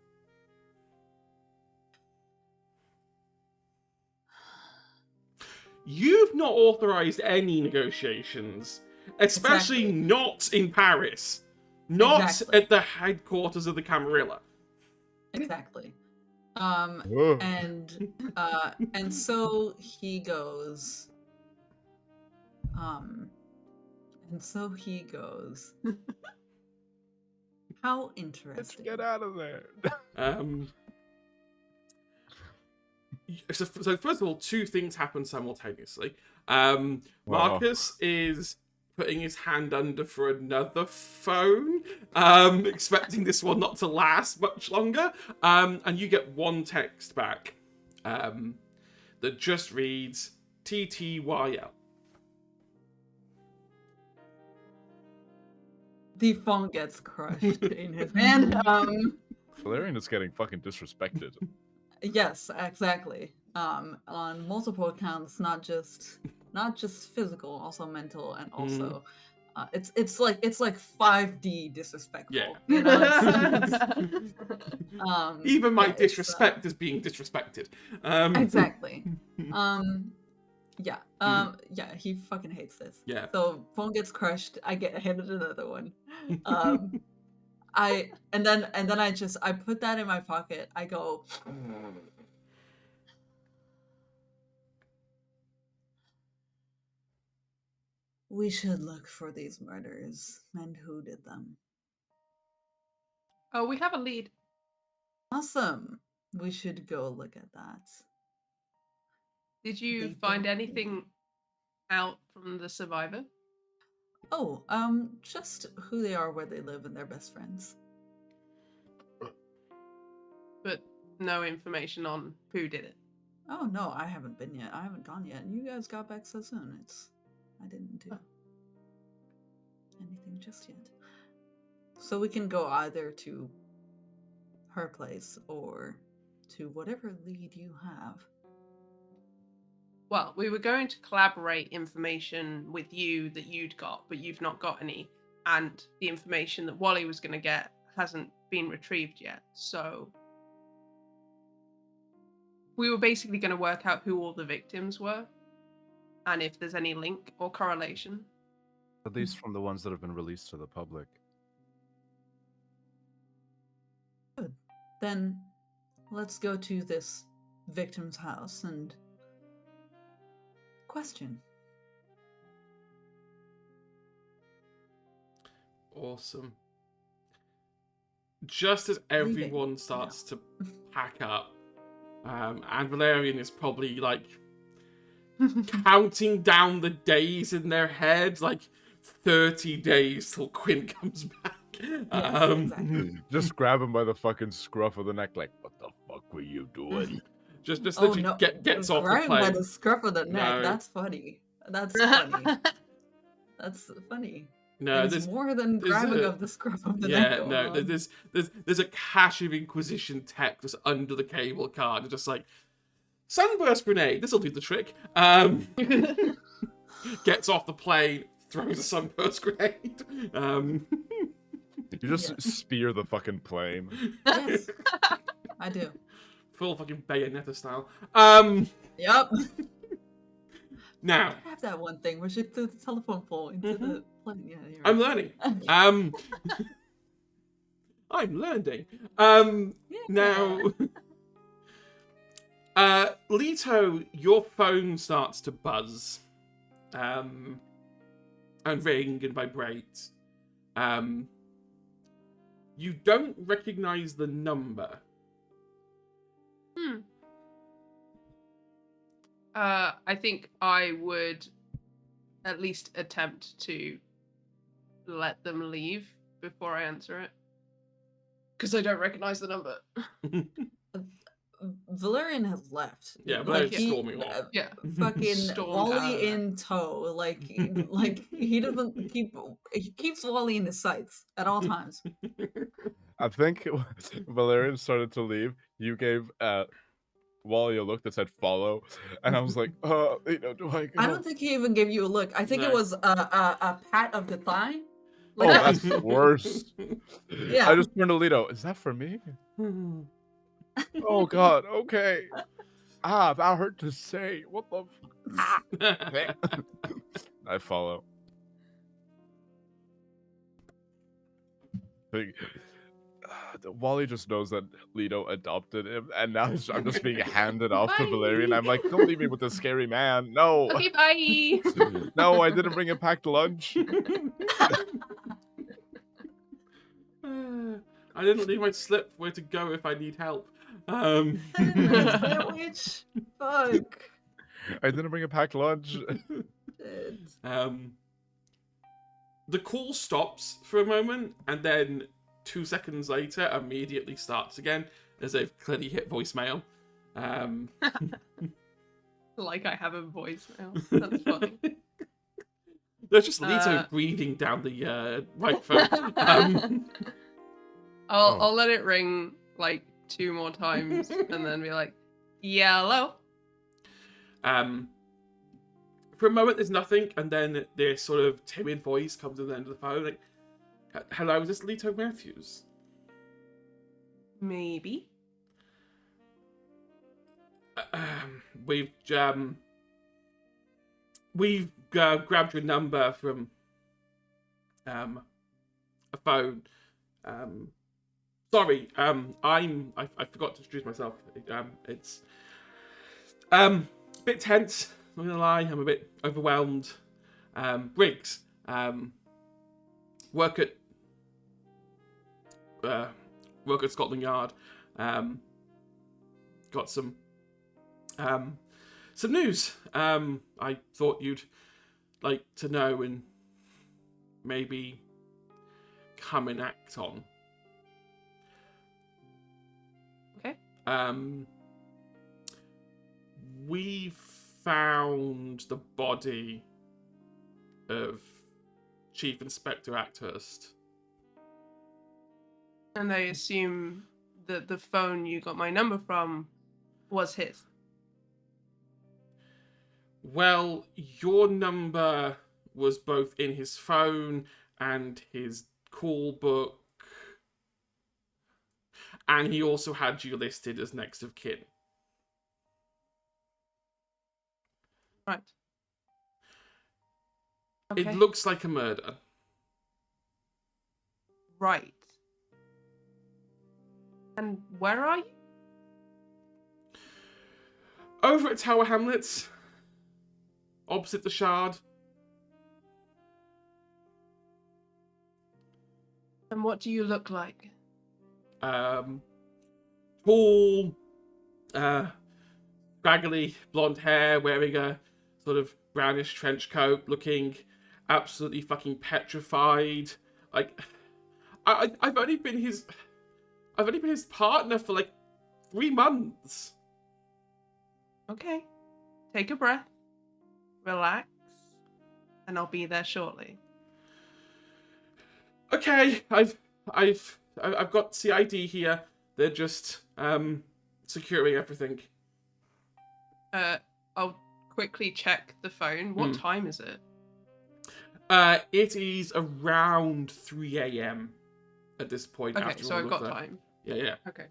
You've not authorized any negotiations, especially Exactly. not in Paris, not Exactly. at the headquarters of the Camarilla. Exactly. Ugh. And so he goes. And so he goes. How Let's interesting. get out of there. So first of all, two things happen simultaneously. Wow. Marcus is putting his hand under for another phone, expecting this one not to last much longer. And you get one text back that just reads TTYL. The phone gets crushed in his hand. Valerian is getting fucking disrespected. Yes, exactly. On multiple accounts, not just physical, also mental, and also it's like 5D disrespectful. Yeah. You know, Even my yeah, disrespect is being disrespected. Exactly. Yeah. Yeah, he fucking hates this. Yeah. So phone gets crushed. I get handed another one. And then I put that in my pocket. I go, we should look for these murders and who did them. Oh, we have a lead. Awesome. We should go look at that. Did you They find don't- anything out from the survivor? Oh, just who they are, where they live, and their best friends. But no information on who did it. Oh no, I haven't been yet. I haven't gone yet. You guys got back so soon. I didn't do anything just yet. So we can go either to her place or to whatever lead you have. Well, we were going to collaborate information with you that you'd got, but you've not got any. And the information that Wally was going to get hasn't been retrieved yet. So we were basically going to work out who all the victims were and if there's any link or correlation. At least from the ones that have been released to the public. Good. Then let's go to this victim's house and question. Awesome. Just as everyone starts to pack up, and Valerian is probably like counting down the days in their head, like 30 days till Quinn comes back. Exactly. Just grab him by the fucking scruff of the neck, like, what the fuck were you doing? just Oh literally no! gets off the Grab him by plane. the scruff of the neck. No. That's funny. That's funny. That's funny. No, There's more than there's grabbing a- of the scruff of the yeah, neck. no, going on. there's a cache of Inquisition tech just under the cable car, and just like sunburst grenade. This'll do the trick. Gets off the plane, throws a sunburst grenade. You just spear the fucking plane. Yes, I do. Full fucking Bayonetta style. Yep. Now I have that one thing where she threw the telephone pole into the plane. Yeah, you're I'm right. learning. I'm learning. Yeah. Now, Leto, your phone starts to buzz, and ring and vibrate. You don't recognize the number. I think I would at least attempt to let them leave before I answer it. Because I don't recognize the number. Valerian has left. Yeah, Like, Valerian's he- storming off. Yeah. Fucking Stormed Wally out of there. in tow. Like he doesn't keep. He keeps Wally in his sights at all times. I think Valerian started to leave. You gave Wally a look that said follow, and I was like, do I go? I don't think he even gave you a look. I think it No. was a pat of the thigh. Oh, that's worse. Yeah. I just turned to Leto. Is that for me? Oh God. Okay. That hurt to say. What the? I follow. Like, Wally just knows that Leto adopted him, and now I'm just being handed off to Bye. Valerian. I'm like, don't leave me with this scary man. No. Okay, bye. No, I didn't bring a packed lunch. I didn't leave my slip where to go if I need help. Sandwich. Fuck. I didn't bring a packed lunch. Shit. the call stops for a moment, and then 2 seconds later, immediately starts again, as they've clearly hit voicemail. Like I have a voicemail. That's funny. There's just Lito breathing down the microphone. I'll let it ring like 2 more times and then be like, yeah, hello? For a moment, there's nothing, and then this sort of timid voice comes at the end of the phone, like, hello, is this Lito Matthews? Maybe. We've grabbed your number from a phone. Sorry, I forgot to introduce myself. It's a bit tense. I'm not gonna lie, I'm a bit overwhelmed. Briggs, work at Scotland Yard. Got some news. I thought you'd like to know and maybe come and act on. Okay. We found the body of Chief Inspector Acthurst. And I assume that the phone you got my number from was his. Well, your number was both in his phone and his call book. And he also had you listed as next of kin. Right. Okay. It looks like a murder. Right. And where are you? Over at Tower Hamlets. Opposite the Shard. And what do you look like? Tall, scraggly blonde hair, wearing a sort of brownish trench coat, looking absolutely fucking petrified. Like, I've only been his partner for like 3 months. Okay. Take a breath. Relax. And I'll be there shortly. Okay, I've got CID here. They're just securing everything. I'll quickly check the phone. What time is it? It is around 3 a.m. at this point. Okay, after so all I've of got the... time. Yeah. Okay.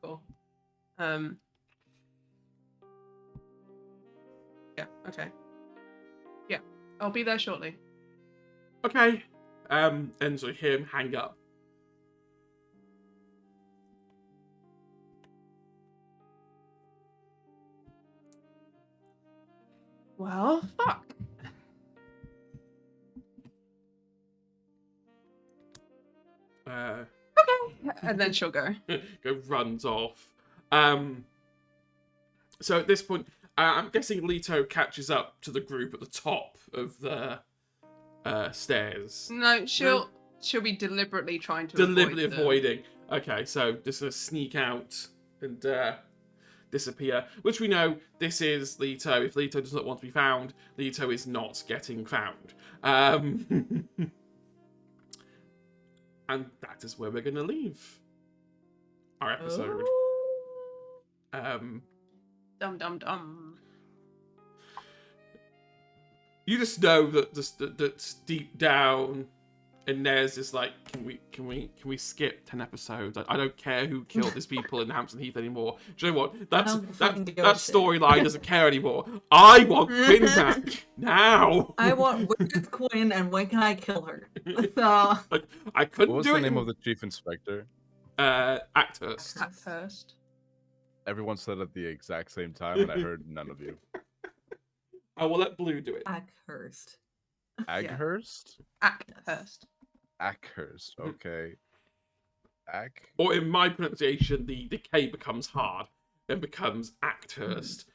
Cool. Yeah, okay. Yeah, I'll be there shortly. Okay. And so hear him hang up. Well, fuck. Okay. And then she'll go. Runs off. So at this point, I'm guessing Leto catches up to the group at the top of the stairs. No, she'll be deliberately trying to avoiding. Okay, so just gonna sneak out and disappear. Which we know this is Leto. If Leto does not want to be found, Leto is not getting found. And that is where we're gonna leave our episode. Dum. You just know that's deep down, Inez is like, can we skip 10 episodes? I don't care who killed these people in Hampstead Heath anymore. Do you know what? That storyline doesn't care anymore. I want Quinn back now. I want where's Quinn and when can I kill her? I couldn't What was do the it. name of the chief inspector? Acthurst. Acthurst. Everyone said it at the exact same time, and I heard none of you. I will let Blue do it. Acthurst. Aghurst? Acthurst. Ackhurst. Okay. Or in my pronunciation, the K becomes hard and becomes Acthurst.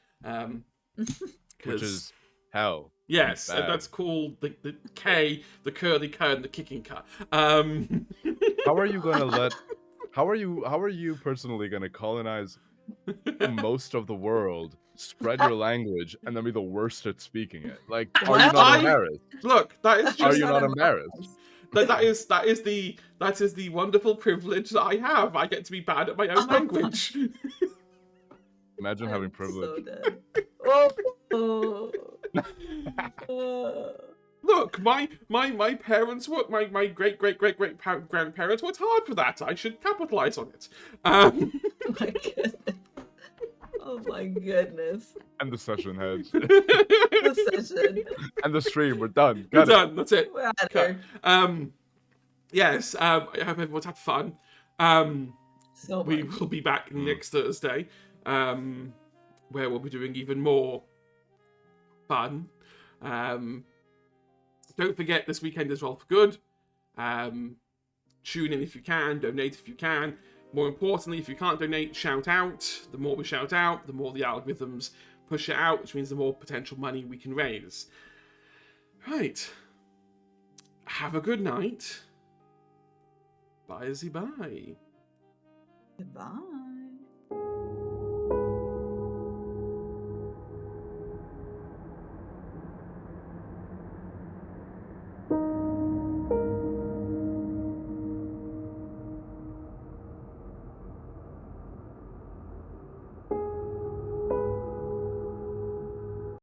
Which is hell. Yes, Bad. that's called the K, the curly K, and the kicking K. How are you gonna let? How are you personally gonna colonize most of the world, spread your language, and then be the worst at speaking it? Like, are you not embarrassed? Look, that is Are just you not embarrassed? that is the wonderful privilege that I have. I get to be bad at my own language. Imagine having privilege. So dead. Oh. Look, my parents worked, my great grandparents worked hard for that. I should capitalize on it. My goodness. Oh my goodness. And the session head. The session. And the stream. We're done. We're Got it. done. That's it. We're out of Okay. here. Yes. I hope everyone's had fun. So We much. will be back next Thursday, where we'll be doing even more fun. Don't forget, this weekend is Roll for Good. Tune in if you can, donate if you can. More importantly, if you can't donate, shout out. The more we shout out, the more the algorithms push it out, which means the more potential money we can raise. Right. Have a good night. Bye-zy bye. Goodbye.